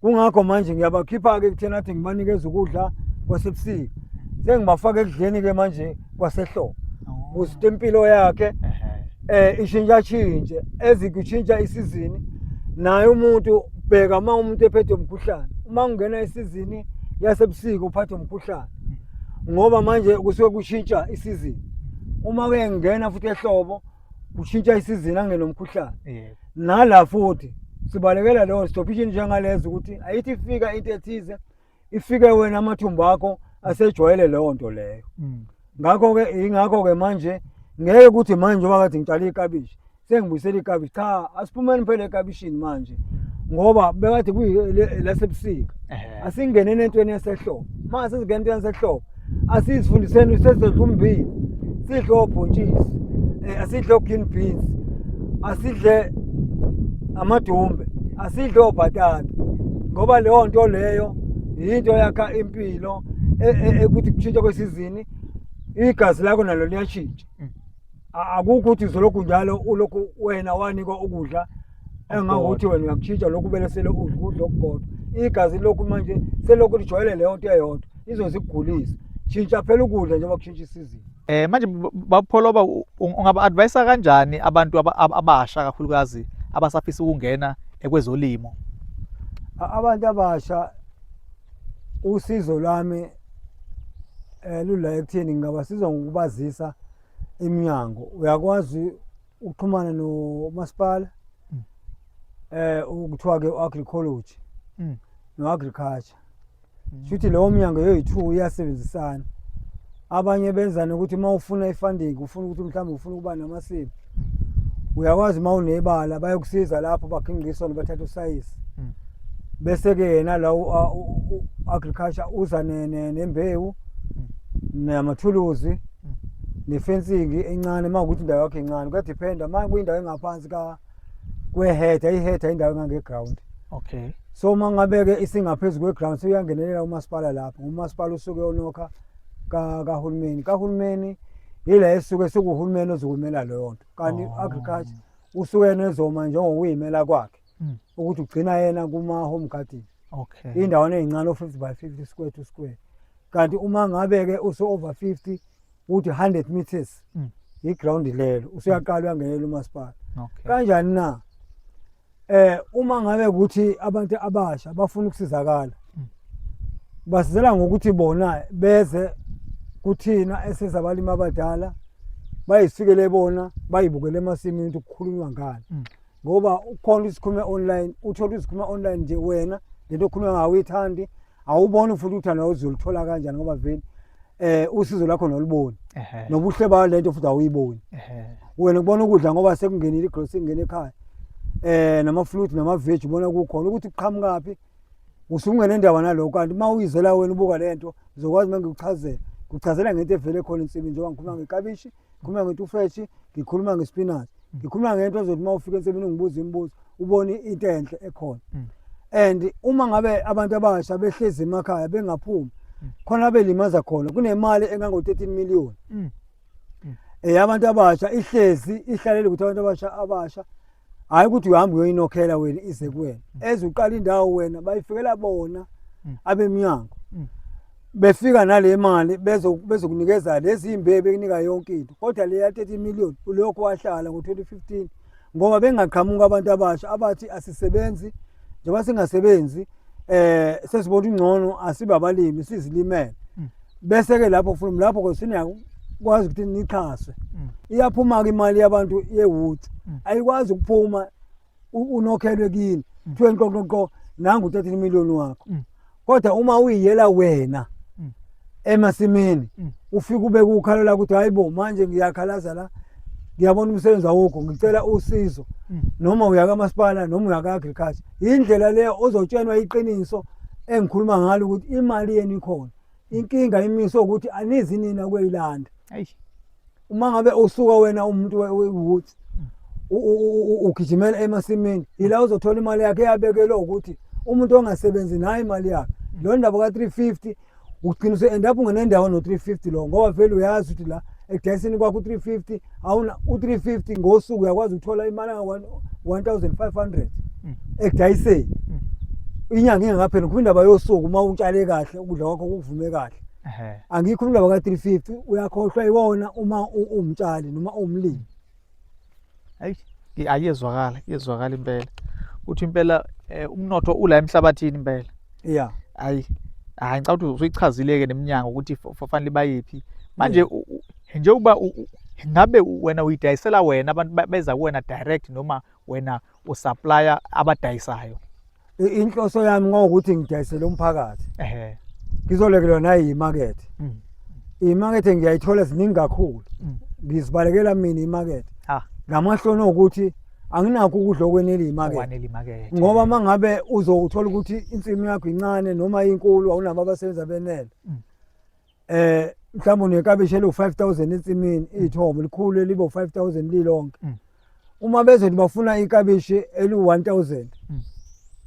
Kungakho manje ngiyabakhipha ke kuthena athi ngibanikeza ukudla kwasebusika. Sengibafaka ekudleni ke manje kwasehlobo. Ukuze impilo yakhe ishintshe ezikutshintsha isizini. Naye umuntu bheka uma umuntu ephethe umkhuhlane. Uma ungena isizini yasebusika uphathe umkhuhlane. Ngoba manje kusuke kushintsha isizini. Uma ke ngena futhi ehlobo kushintsha isizini angenomkhuhlane. Nala futhi sibalekela leyo stoppation njengalezo ukuthi ayithi ifika into ethize ifike wena amathumbu akho asejwayele leyo nto leyo. Ngakho ke ingakho ke manje ngeke ukuthi manje njengoba kade ngitshale ikabishi sengibuyisela ikabishi cha asiphumeni phela ekabishini manje ngoba bekade kuyilasebusika asingenene entweni yasehlobo. Manje sizingena entweni yasehlobo asizifundiseni sezidla ummbila, sidle obhontshisi, asidle green beans, asidle amadumbe, asidle obhatata ngoba leyo nto leyo into yakha impilo ukuthi kushintsha kwesizini igazi lakho nalo liyashintsha. Akukho ukuthi uzolokhu njalo ulokhu wena wanikwa ukudla engakuthi wena uyakushintsha lokhu belesele ukudla okukodwa. Igazi lokhu manje selokhu lijwayele leyo nto eyodwa izozigulisa. Shintsha phela ukudla njengoba kushintsha isizini. Manje bapholoba ungaba advise kanjani abantu abasha kakhulukazi abasafisa ukungena kwezolimo? Abantu abasha usizo lami lula ekutheni ngingabasiza ngokubazisa iminyango. Uyakwazi ukuxhumana nomasipala ukuthiwa ke agriculture no agriculture. Futhi leyo minyango yoyi2 iyasebenzisana. Abanye benza ukuthi mawufuna ifunding ufuna ukuthi mhlawumbe ufuna ukuba namasipho uyakwazi mawunebala bayokusiza lapho bakhinqiswa bathatha usayisi. Bese ke yena la agriculture uza nembewu namathuluzi nefencing encane mawukuthi indawo yakhe encane kuyadephenda manje kuyindawo engaphansi kweheader. Iheader indawo engangeground. Okay. So mangabe-ke isingaphezu kweground seyangenelela umasipala lapho. Umasipala usuke onokha kahulumeni yila esuke sekuhulumeni ozokumela leyo nto. Kanti agriculture usuke nezoma njengokuyimela kwakhe ukuthi ugcina yena kuma home garden. Okay. Indawana ezincane o50 by 50 square to square. Kanti uma ngabe-ke usu over 50 uthi 100 meters iground lelo usuyaqala uyangenela umasipala. Okay. Kanjani na? Uma ngabe ukuthi abantu abasha bafuna ukusizakala basizela ngokuthi bona beze kuthina esizabalimi abadala bayisikele bona bayibukele emasimini ukuthi kukhulunywa ngani. Ngoba ukhona isikhuluma online, uthola isikhuluma online nje wena lento okhuluma ngayo uyithandi awuboni futhi uthanda uzolithola kanjani ngoba vele usizo lakho noliboni nobuhle bayo lento futhi awuyiboni. Wena kubona ukudla ngoba sekungenile igrocery ingene ekhaya nama-fruit nama-veg ubona kukhona ukuthi kuqhamukaphi usungene indaba nalokho. Kanti uma uyizela wena ubuka lento uzokwazi uma ngikuchazela ngento evele khona ensimini njengoba ngikhuluma ngekabishi, ngikhuluma ngentufeshi, ngikhuluma ngespinachi, ngikhuluma ngento ezothi uma ufika ensimini ungibuza imibuzo ubone into enhle ekhona. And uma ngabe abantu abasha behlezi emakhaya bengaphumi khona belimaza khona kunemali engango-13 million abantu abasha ihlalele ukuthi abantu abasha hayi ukuthi uhambe uyoyinokhela wena ize kuwena ezuqala indawo wena bayifikela bona abemnyango befika nale mali bezokunikeza lezi imbewu ekunika yonke into kodwa le ya 30 million ulokho wahlala ngo-2015 ngoba bengaqhamuka abantu abasha abathi asisebenzi njengoba singasebenzi sesibona ungcono asibe abalimi sizilimele bese-ke lapho from lapho siniyakwazi ukuthi nixhaswe. Iyaphuma-ke imali yabantu yewuthi ayikwazi ukuphuma unokhelwe kini kuthiwe nqoqoqo nangu 13 million wakho kodwa uma uyiyela wena emasimini ufika ube kukhalela ukuthi hayibo manje ngiyakhalaza la ngiyabona umsebenzi awukho ngicela usizo noma uyakamasipala noma uyaka-agriculture. Indlela leyo ozotshenwa iqiniso engikhuluma ngalo ukuthi imali yenu ikhona. Inkinga imiso ukuthi anizi nina kweyilanda. Uma ngabe usuka wena umuntu wewuthi ugijimela emasimini ila uzothola imali yakhe eyabekelwe ukuthi umuntu ongasebenzi nayo imali yakhe. Lo ndaba ka-350 ugcina usu-end up ungenendawo no-350 lo ngoba vele uyazi ukuthi la ekudayiseni kwakho u-350 awuna u-350 ngosuku uyakwazi ukuthola imali enga-1500 ekudayiseni inyanga ingakapheli. Ngikhuluma indaba yosuku uma utshale kahle ukudla kwakho kuvume kahle. Angikhuluma indaba ka-350 uyakhohlwa iwona uma umtshali noma umlimi. Ayezwakala impela ukuthi impela umnotho ula emhlabathini impela. Yeah. Ngicabanga ukuthi usuyichazile-ke neminyango ukuthi fanele bayiphi manje njengoba ngabe wena uyidayisela wena abantu beza kuwena direct noma wena usupplier abadayisayo? Inhloso yami ngokuthi ngidayisele umphakathi. Ngizolekelwa nayi imakethe. Imakethe ngiyayithola ziningi kakhulu. Ngizibalekela mina imakethe. Ngamahlono ukuthi anginakho ukudla okwenela imakethe. Ngoba mangabe uzothola ukuthi insimi yakho incane noma inkulu awunabo abasebenzi abenele. Mhlawumbe unekabishi elu-5000 ensimini ithombo likhulu libo 5000 lilonke. Uma bezothi bafuna ikabishi elu-1000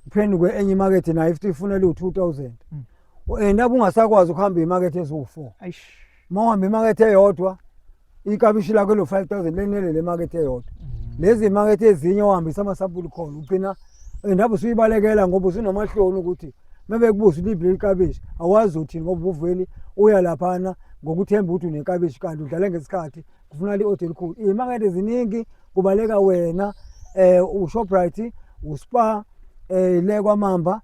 kuphenduke enye imakethe nayo futhi ifuna elu-2000 nabe ungasakwazi ukuhamba imakethe eziwu-4. Uma uhamba imakethe eyodwa ikabishi lakho elu-5000 lenele le makethe eyodwa. Lezi imakethe ezinye ohambisa amasampuli khona ugcina nabe usuyibalekela ngoba usunomahloni ukuthi mebekubuza uliphi leli kabishi awazi uthini ngoba uveli uya laphana ngokuthemba ukuthi unekabishi kanti udlale ngesikhathi kufuna li-order elikhulu. Imakethe eziningi kubaleka wena uShoprite, uSpar, le kwaMamba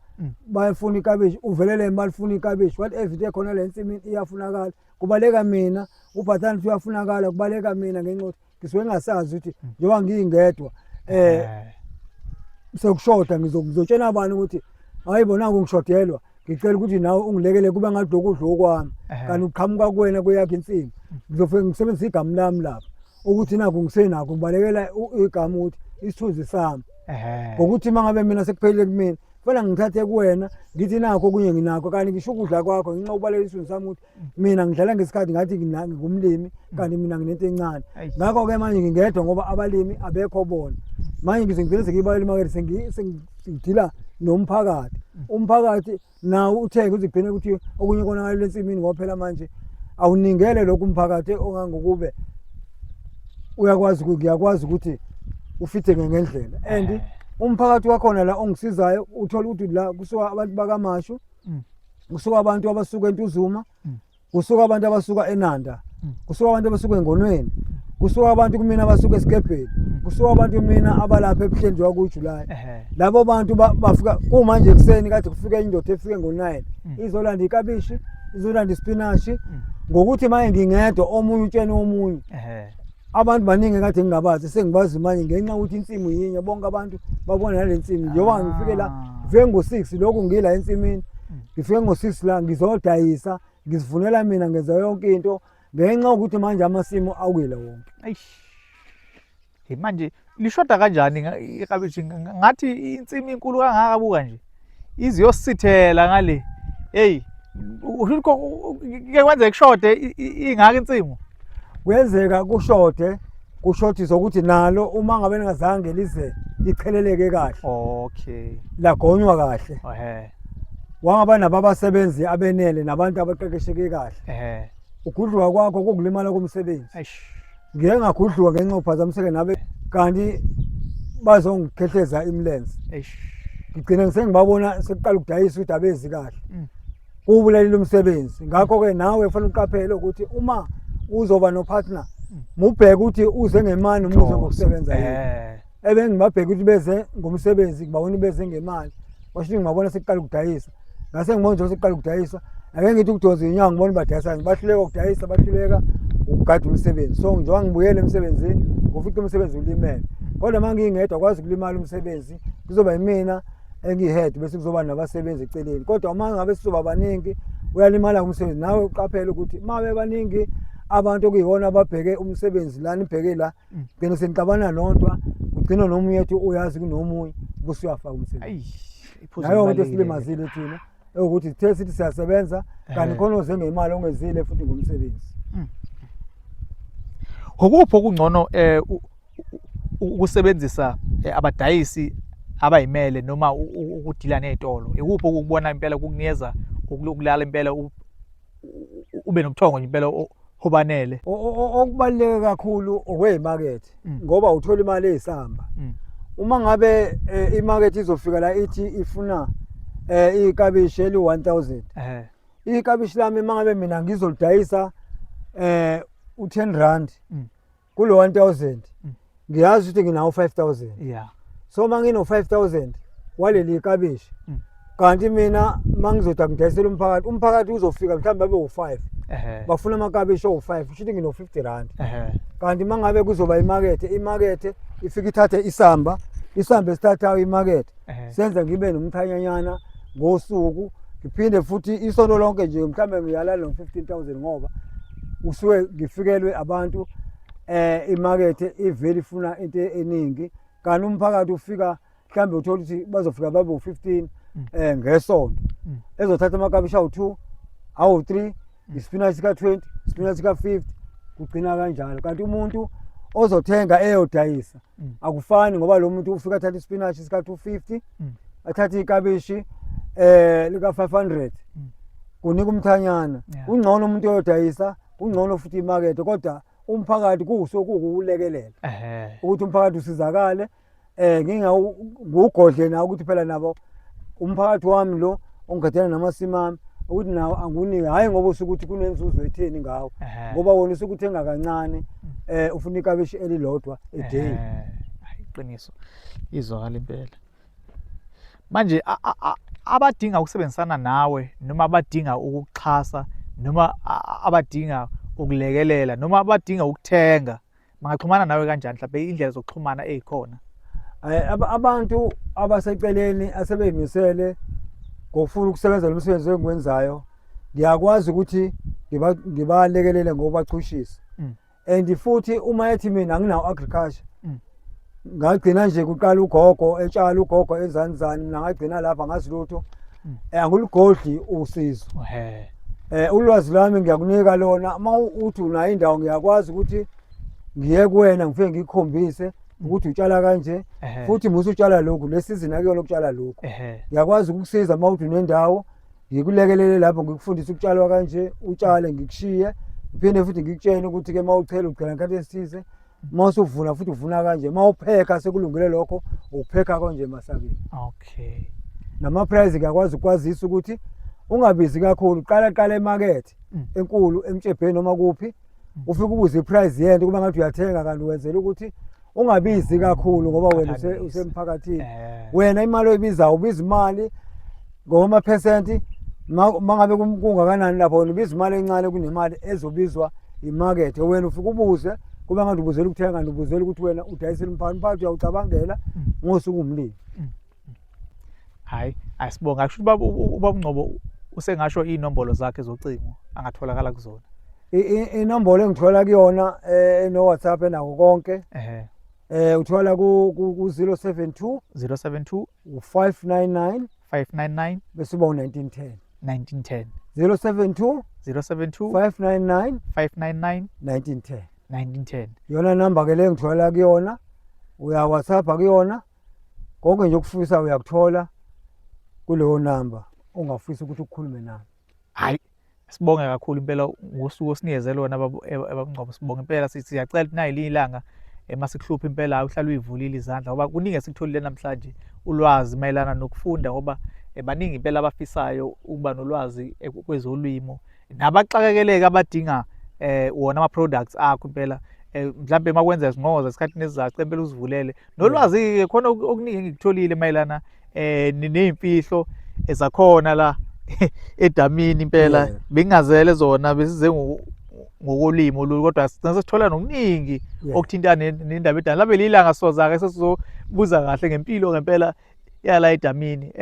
bayafuna ikabishi uvelele balifuna ikabishi whatever into ekhona le nsimini iyafunakala kubaleka mina ubhathani uyafunakala kubaleka mina ngenxa yokuthi ngisuke ngingasazi ukuthi njengoba ngingedwa sekushoda ngizotshela abantu ukuthi hayibo nangu ngishodelwa ngicela ukuthi nawe ungilekele kube ngathi lokudla okwami kanti uqhamuka kuwena kweyakhe insimi ngizofika ngisebenzisa igama lami lapho ukuthi nakho ngisenakho ngibalekela igama ukuthi isithunzi sami ngokuthi mangabe mina sekuphelile kumina kufanele ngithathe kuwena ngithi nakho okunye nginakho kanti ngisho ukudla kwakho nginxa ubalekela isithunzi sami ukuthi mina ngidlala ngesikhathi ngathi ngingumlimi kanti mina nginento encane. Ngakho-ke manje ngingedwa ngoba abalimi abekho bona manje ngizengigcina sengiyibaleka imakethe sengidila nomphakathi. Umphakathi nawo uthenga uzigcine ukuthi okunye konakala ensimini ngophela manje awuningele lokhu umphakathi ongangokube uyakwazi ukuthi ufithe ngendlela. And umphakathi wakhona la ongisizayo uthola ukuthi la kusuka abantu bakaMashu, kusuka abantu abasuka eNtuzuma, kusuka abantu abasuka eNanda, kusuka abantu abasuka eNgonweni, kusuka abantu kumina abasuka eSigebheni, kusuka abantu kumina abalapha ebuhlenjwa kuJulayi. Labo bantu bafika kumanje ekseni kade kufika indoda efike ngo9 izolanda ikabishi, izolanda ispinashi ngokuthi manje ngingedwa omunye utshene omunye. Abantu baningi kade ngingabazi sengibazi manje ngenxa ukuthi insimu yinye bonke abantu babona nale nsimu njengoba ngifike la ngifike ngo6 lokhu ngila ensimini ngifike ngo6 la ngizodayisa ngizivunela mina ngenza yonke into ngenxa ukuthi manje amasimo awile wonke. Hey manje lishoda kanjani ikabishi ngathi insimi inkulu kangaka buka nje iziyosithela ngale. Hey ushikho ke kwenza kushode ingaka insimu kuyenzeka kushodiswa ukuthi nalo uma ngabe ningazange lize licheleleke kahle. Okay. Lagonywa kahle. Wangaba nabasebenzi abenele nabantu abaqeqesheke kahle. Ukudlwa kwakho kokulimala komsebenzi. Ngeke ngagudluka ngenxa uphazamiseke nabe kanti bazongikhehleza imlenze. Ngigcina ngisengibabona sekuqala ukudayisa ukuthi abezi kahle. Kubulalile umsebenzi. Ngakho ke nawe kufanele uqaphele ukuthi uma uzoba no partner mubheke ukuthi uze ngemali noma uze ngokusebenza yini. Ngibabheke ukuthi beze ngomsebenzi ngibawona beze ngemali. Washo ngibabona sekuqala ukudayisa. Ngase ngibona nje sekuqala ukudayisa. Ake ngithi ukudonsa inyanga ngibona badayisa bahluleka ukudayisa bahluleka ukugada umsebenzi. So njengoba ngibuyele emsebenzini ngofika umsebenzi ulimele. Kodwa manje ngingedwa kwazi ukulimala umsebenzi kuzoba yimina engihead bese kuzoba nabasebenzi eceleni. Kodwa uma ngabe sizoba baningi uyalimala umsebenzi nawe uqaphele ukuthi mabe baningi abantu okuyona ababheke umsebenzi la nibheke la ngene senixabana nodwa ugcina nomunye ethi uyazi kunomunye bese uyafaka umsebenzi. Nayo into esilimazile thina ukuthi sithe sithi siyasebenza kanti khona uze ngemali ongezile futhi ngomsebenzi. Ukupho kungcono ukusebenzisa abadayisi abayimele noma ukudila nezitolo. Ikupho ukubona impela kukunikeza ukulala impela ube nomthongo impela obanele. Okubaluleke kakhulu okwezimakethe ngoba uthola imali ezisamba. Uma ngabe imarket izofika la ithi ifuna ikabishi eli 1000. Ikabishi lami mangabe mina ngizolidayisa u10 rand kulo 1000 ngiyazi ukuthi nginawo 5000. So mangino 5000 waleli ikabishi kanti mina mangizoda ngidayisela umphakathi uzofika mhlawumbe babe u5 bafuna amakabishi o5 kusho ngino 50 rand. Kanti mangabe kuzoba imakethe ifika ithathe isamba esithathayo imakethe senza ngibe nomthanyanyana ngosuku ngiphinde futhi isonto lonke nje mhlawumbe ngiyalala no15000 ngoba usuke ngifikelwe abantu imakethe iveli ifuna into eningi kanti umphakathi ufika mhlawumbe uthola ukuthi bazofika babe u15 ngesonto ezothatha amakabishi awu2 awu3 ispinashi ka20 ispinashi ka50 kugcina kanjalo. Kanti umuntu ozothenga eyodayisa akufani ngoba lo muntu ufika athatha ispinashi sika250 athatha ikabishi lika 500 kunika umthanyana. Ungcono umuntu oyodayisa ungcono futhi imakethe kodwa umphakathi kuwukulekelela ukuthi umphakathi usizakale ngugodle na ukuthi phela nabo umphakathi wami lo ongigadela namasimami ukuthi nawo angunike hayi ngoba usukuthi kunenzuzo etheni ngawo ngoba wona usukuthenga kancane ufuna ikabishi elilodwa eday. Iqiniso izwakala impela. Manje abadinga ukusebenzisana nawe noma abadinga ukuxhasa noma abadinga ukulekelela noma abadinga ukuthenga bangaxhumana nawe kanjani mhlawumbe indlela zokuxhumana ezikhona? Abantu abaseceleni asebeyimisele ngofuna ukusebenza lo msebenzi engikwenzayo ngiyakwazi ukuthi ngibalekelele ngokubachushisa. And futhi uma ethi mina nginawo agriculture ngagcina nje kuqala ugogo etshala ugogo ezanzani mina ngagcina lapha ngazi lutho angulugodli usizo. Ulwazi lami ngiyakunika lona uma uthi una indawo ngiyakwazi ukuthi ngiye kuwena ngifike ngikhombise ukuthi utshala kanje futhi musutshala lokhu lesizini akuyona ukutshala lokhu. Ngiyakwazi ukukusiza mawuthi nendawo ngikulekelele lapho ngikufundisa ukutshalwa kanje utshale ngikushiye phinde futhi ngikutshene ukuthi ke mawuchela ugcina nkathi esithize mawusuvuna futhi uvuna kanje mawupheka sekulungile lokho ukupheka konje emasakeni. Okay. Nama price ngiyakwazi ukwazisa ukuthi ungabizi kakhulu qala emarket enkulu emtshebheni noma kuphi ufike ubuze iprice yento kuba ngathi uyathenga kanti wenzela ukuthi ungabizi kakhulu ngoba wena usemphakathini. Wena imali oyibiza ubiza imali ngoma percent mangabe kungakanani lapho ubiza imali encane kunemali ezobizwa imarket. Wena ufike ubuze kuba ngathi ubuzela ukuthenga kanti ubuzela ukuthi wena udayisela umphakathi uyawucabangela ngosuku umlimi. Hayi asibonga akusho ubaba uNgcobo usengasho inombolo zakhe zocingo angatholakala kuzona. Inombolo engithola kuyona no WhatsApp enako konke. Uthola ku 072 599 bese uba 1910 072 599 1910 yona number ke le ngithola kuyona uya WhatsApp kuyona konke nje okufisa uyakuthola kuleyo number ongafisa ukuthi ukukhulume nami. Hayi sibonge kakhulu impela ngosuku osinikezele wona baba Ngcobo sibonge impela siyacela nayi ilanga emasikhulupha impela uhlala uyivulile izandla ngoba kuningi esikutholile namhlanje ulwazi mayelana nokufunda ngoba baningi impela abafisayo ukuba nolwazi kwezolimo nabaxakekeleka abadinga wona ama products akho impela mhlambe makwenza isinqoza esikhathini esizayo impela uzivulele nolwazi khona okuningi engikutholile mayelana nezimfihlo ezakhona la edamini impela bengazele zona besize ngokolimo kodwa sithola nokuningi okuthinta nendaba edala labe lilanga soza ke sesizobuza kahle ngempilo ngempela yala edamini.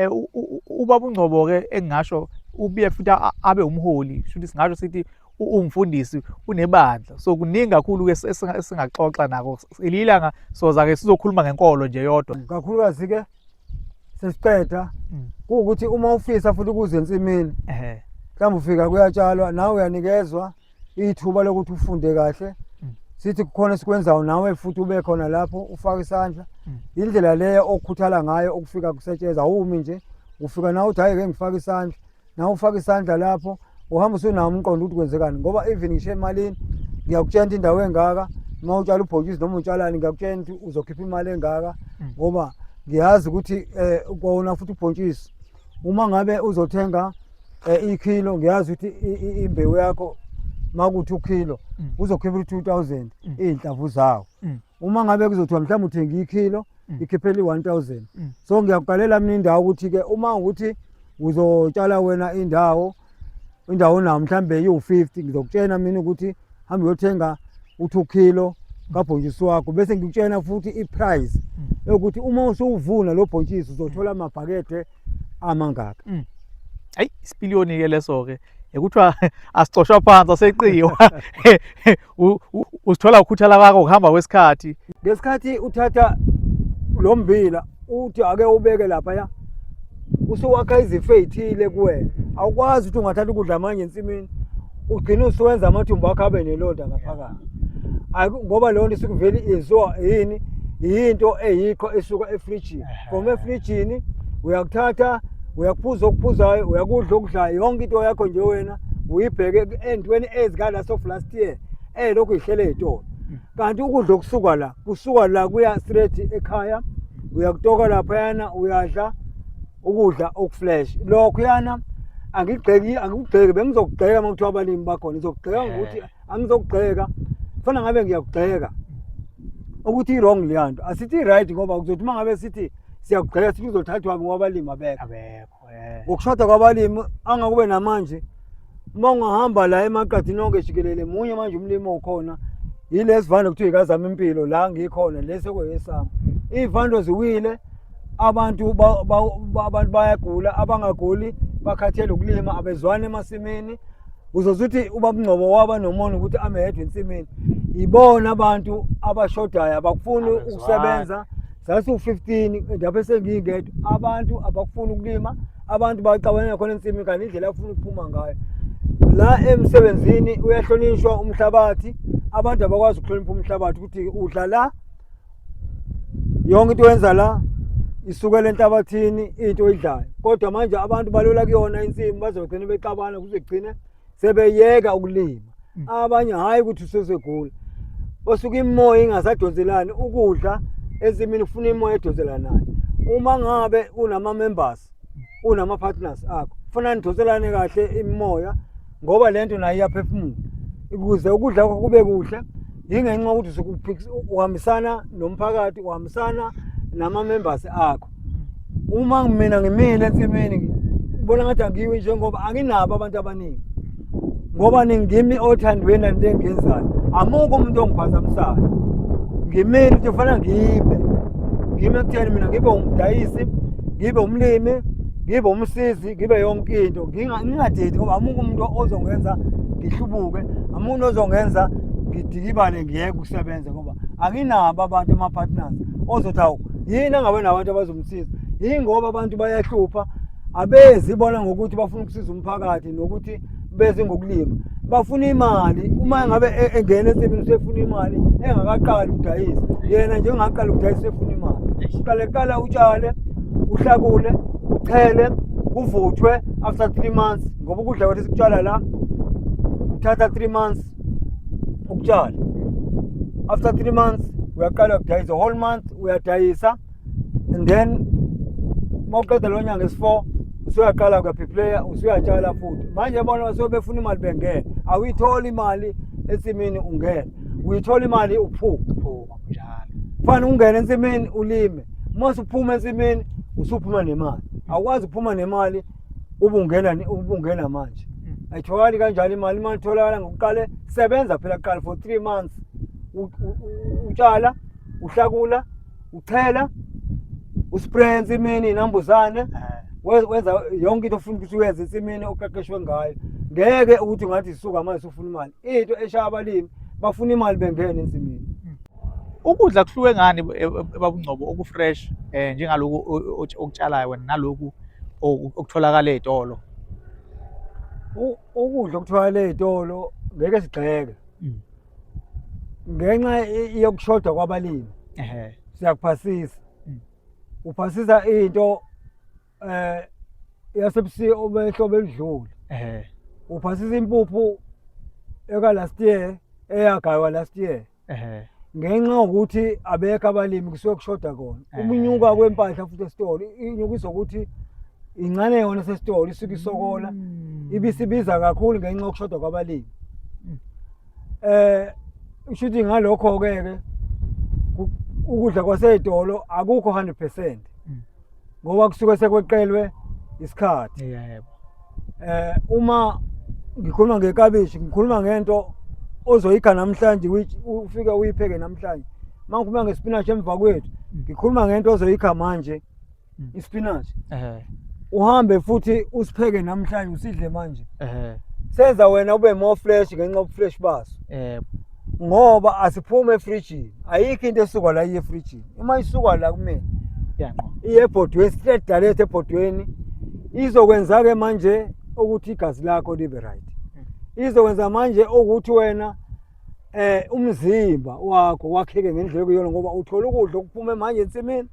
Ubaba uNgcobo ke engasho ubuye futhi abe umholi futhi singasho sithi umfundisi unebandla so kuningi kakhulu ke esingaxoxa nako lilanga soza ke sizokhuluma ngenkolo nje yodwa kakhulukazi ke sesiqeda ukuthi uma ufisa futhi ukuze ensimini mhlawumbe ufika kuyatshalwa nawe uyanikezwa ithuba lokuthi ufunde kahle sithi kukhona sikwenzayo nawe futhi ube khona lapho ufaka isandla indlela leyo okukhuthala ngayo ukufika kusetsheza awumi nje ufika nawe uthi hayi ke ngifaka isandla nawe ufaka isandla lapho uhamba usunawo umqondo ukuthi kwenzekani ngoba even ngisho emalini ngiyakutshela indawo engaka uma utshala ubhontshisi noma utshalani ngiyakutshela ukuthi uzokhipha imali engaka ngoba ngiyazi ukuthi kwona futhi ubhontshisi uma ngabe uzothenga ikilo ngiyazi ukuthi imbewu yakho makuthi ukilo uzokhipha 2000 izinhlamvu zawo uma ngabe kuzothiwa mhlawumbe uthenga ikilo ikhiphela 1000 so ngiyakuqalela mina indawo ukuthi ke uma ukuthi uzotshala wena indawo nawo mhlawumbe u50 ngizokutshela mina ukuthi hamba uyothenga u2 kilo kabhontshisi wakho bese ngikutshela futhi iprice ukuthi uma usuvuna lo bhontshisi uzothola amabhakede amangaka. Hayi isipiliyoni ke leso ke ekuthiwa asicoshwa phansi aseqiwa usithola ukhuthala kwakho ukuhamba kwesikhathi ngesikhathi uthatha lo mbila uthi ake ubeke lapha ya usuwakha izifo ezithile kuwena awukwazi ukuthi ungathatha ukudla manje ensimini ugcina usuwenza amathumbu akho abe nelonda ngaphakathi ngoba leyo nto sikuveli izwa yini into eyikho esuka efrijini from efrijini uyakuthatha uyakuphuza okuphuzayo uyakudla okudlayo yonke into yakho nje wena uyibheke entweni ezikala soft last year lokhu ihlele ezitolo kanti ukudla kusuka la kuya straight ekhaya uyakutoka lapha yana uyadla ukudla okufresh lokho yana angikugxeki bengizokugxeka makuthiwa abalimi bakhona ngizokugxeka ngokuthi angizokugxeka fana ngabe ngiyakugxeka ukuthi i-wrong leyanto asithi right ngoba kuzothi mangabe sithi siyakugxeka sithi uzothathwa ngoba abalimi abekho ngokushoda kwabalimi angakube namanje uma ungahamba la emaqadini onke jikelele munye manje umlimi okhona yile sivande kuthiwa ikazama impilo la ngikhona lese kweyesama ivando ziwile abantu bayagula abangaguli bakhathele ukulima abezwana emasimini uzozuthi ubaba uNgcobo waba nomono ukuthi amehedwe ensimini ibona abantu abashodayo abakufuni ukusebenza sasi u15 ndaphe sengingedwa abantu abakufuni ukulima abantu bacabana khona ensimini kanti indlela afuna ukuphuma ngayo la emsebenzini uyahlonishwa umhlabathi abantu abakwazi ukuhlonipha umhlabathi ukuthi udla la yonke into yenza la isukela enhlabathini into oyidlayo, kodwa manje abantu balola kuyona insimu bazogcina bexabana kuze kugcine sebeyeka ukulima. Abanye hayi ukuthi usesegula, osuke imoya ingasadonselani ukudla ezimini, ufuna imoya edonselanayo. Uma ngabe unama members, unama partners akho, ufuna nidonselane kahle imoya ngoba lento nayo iyaphefumula ukuze ukudla kwakho kube kuhle. Yingenxa ukuthi uhambisana nomphakathi, uhambisana nama members akho. Uma mina ngimile ensimini ubona ngathi angiwe njengoba anginabo abantu abaningi, ngoba ngimi othandweni nento engiyenzayo, amukho umuntu ongiphazamisayo. Ngimile ukuthi kufanele ngime ekutheni mina ngibe umdayisi, ngibe umlimi, ngibe umsizi, ngibe yonke into, ngingadedi ngoba amukho umuntu ozongenza ngihlubuke, amuntu ozongenza ngidikibale ngiyeke ukusebenza ngoba anginabo abantu ama-partners ozothi hawu yini angabe nabantu abazomsiza. Yingoba abantu bayahlupha, abezi bona ngokuthi bafuna ukusiza umphakathi nokuthi beze ngokulima, bafuna imali. Uma ngabe engena ensimini usefuna imali engakaqali ukudayisa, yena nje engaqali ukudayisa usefuna imali. Qala utshale, uhlakule, uchele, kuvuthwe after 3 months, ngoba ukudla kwathi sikutshala la uthatha 3 months ukutshala. After 3 months uyaqala ukudayisa, whole month uyadayisa, and then mawuqeda lo nyanga esi4 usuyaqala ukuyaphipleya, usuyatshala futhi. Manje bona basuke befuna imali bengena, awuyitholi imali ensimini ungena, uyithola imali uphuma njalo. Kufanele ungene ensimini ulime, mase uphuma ensimini usuphuma nemali. Awukwazi ukuphuma nemali ubungena manje. Ayitholakali kanjalo imali. Imali itholakala ngokuqale sebenza phela kuqala for 3 months, utshala, uhlakula, uchela, uspray ensimini inambuzane, wenza yonke into ofuna ukuthi uyenze ensimini oqeqeshwe ngayo. Ngeke ukuthi ngathi isuka manje ufuna imali. Into eshaya abalimi bafuna imali bengena ensimini. Ukudla kuhluke ngani babungcobo okufresh njengaloku okutshalayo wena naloku okutholakala ezitolo? Ukudla okutholakala ezitolo ngeke sigxeke ngenxa yokushoda kwabalimi. Siyakuphasisa, uphasisa into yasebusika obehlobo elidlule. Uphasisa impuphu eka last year eyagaywa last year. Ngenxa ukuthi abekho abalimi kusuke kushoda khona. Ukunyuka kwempahla futhi esitolo inyukisa ukuthi incane yona sesitolo isuke isokola, ibisibiza kakhulu ngenxa yokushoda kwabalimi. Ushuthi ngalokho ke ukudla kwasezitolo akukho 100%, ngoba kusuke sekweqelwe isikhathi. Yebo. Uma ngikhuluma ngekabishi, ngikhuluma ngento ozoyikha namhlanje ufike uyipheke namhlanje. Mangikhuluma ngespinach emva kwethu, ngikhuluma ngento ozoyikha manje ispinach. Uhambe futhi usipheke namhlanje usidle manje. Senza wena ube more fresh ngenxa ubufresh baso. Ngoba asiphume efrijini, ayikho into esuka la efrijini. Uma isuka la kumina iyebhodweni, straight direct ebhodweni, izokwenza ke manje ukuthi igazi lakho libe right. Izokwenza manje ukuthi wena umzimba wakho wakheke ngendlela okuyona, ngoba uthola ukudla okuphuma manje ensimini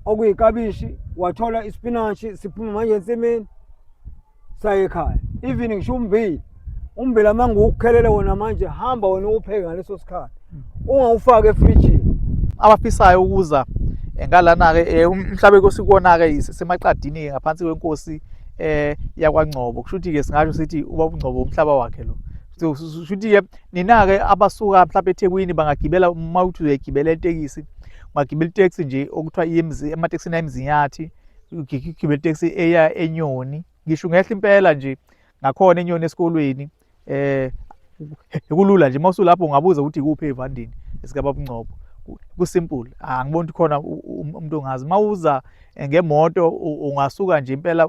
okuyikabishi, wathola ispinach siphuma manje ensimini saye ekhaya. Even ngisho ummbila mangukukhelela wona manje, hamba wena upheke ngaleso sikhathi, ungawufaka efrijini. Abafisayo ukuza ngalana ke umhlabe kosikona ke semaqadini ngaphansi kwenkosi yakwaNgcobo, kushuthi ke singasho sithi ubaba uNgcobo umhlaba wakhe lo. So kushuthi ke nina ke abasuka mhlawumbe eThekwini bangagibela, uma uthi uyagibela etekisi, ungagibela itaxi nje okuthiwa emateksini ayimzinyathi, ugibela itaxi eya eNyoni. Ngisho ngehla impela nje ngakhona eNyoni esikolweni, kulula nje mawusulapho ungabuza ukuthi ikuphi evandini esikababa uNgcobo. Kusimple, angiboni khona umuntu ongazi. Mawuza ngemoto ungasuka nje impela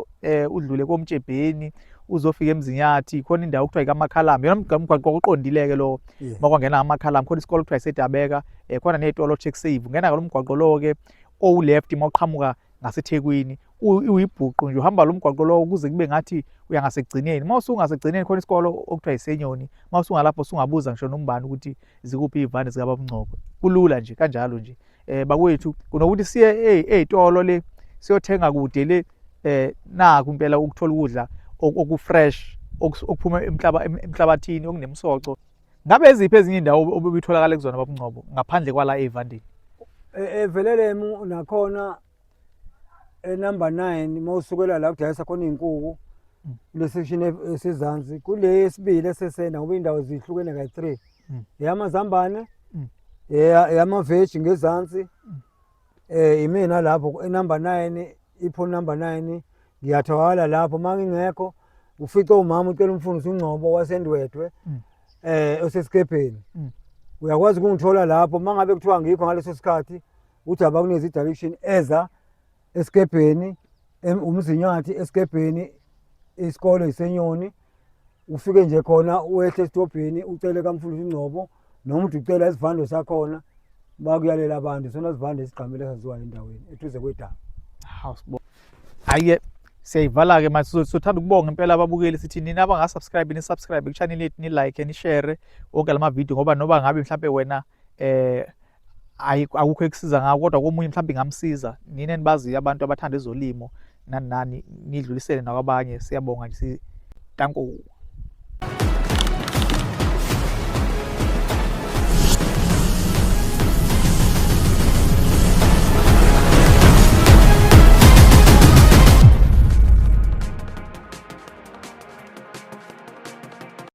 udlule koMtshebheni uzofika eMzinyathi, khona indawo okuthiwa ikaMakhalamba. Yona umgwaqo oqondile ke lo, makwangena ngaMakhalamba khona isikole okuthiwa iseDabeka, khona nezitolo CheckSave. Ungena ngalo mgwaqo lo ke owuleft mawuqhamuka ngaseThekwini, uyibhuqu nje uhamba lo mgwaqo lo kuze kube ngathi uya ngasekugcineni. Mawusungasegcineni khona isikole okuthiwa iseNyoni, mawusunga lapho sungabuza ngisho nombani ukuthi zikuphi ivande zikababa uNgcobo. Kulula nje kanjalo nje. bakwethu kunokuthi siye ezitolo le siyothenga kude le naku impela ukuthola ukudla okufresh okuphuma emhlabathini okunemsoco. Ngabe eziphi ezinye indawo obitholakala kuzona babungcobo ngaphandle kwala evandeni? Evelelemu nakhona number 9 mawusukela la kudayisa khona izinkukhu le section esizansi kule yesibili esesena ngoba indawo zihlukene kayi3 eyamazambane eyamaveji ngezansi imina lapho number 9 ipho number 9 ngiyathwala lapho mangingekho ufica umama ucela umfundisi uNgcobo wasendwedwe osesikepeni uyakwazi ukungithola lapho mangabe kuthiwa ngikho ngaleso sikhathi uthi abakunikeza i-direction eza esikepeni umzinyathi esikepeni isikole isenyoni ufike nje khona uyehle esitobhini ucele kaMfundisi uNgcobo noma ucela isivando sakhona bakuyalela abantu sona sivande esigqamele saziwa endaweni eduze kwedama. Hayi siyayivala ke manje sothanda ukubonga impela ababukeli sithi nina abangasubscribe ni subscribe ku channel yethu ni like ni share wonke lama video ngoba noba ngabe mhlambe wena akukho ekusiza ngako kodwa komunye mhlambe ngamsiza nina nibazi abantu abathanda ezolimo nani nidlulisele nakwabanye. Siyabonga nje, danko.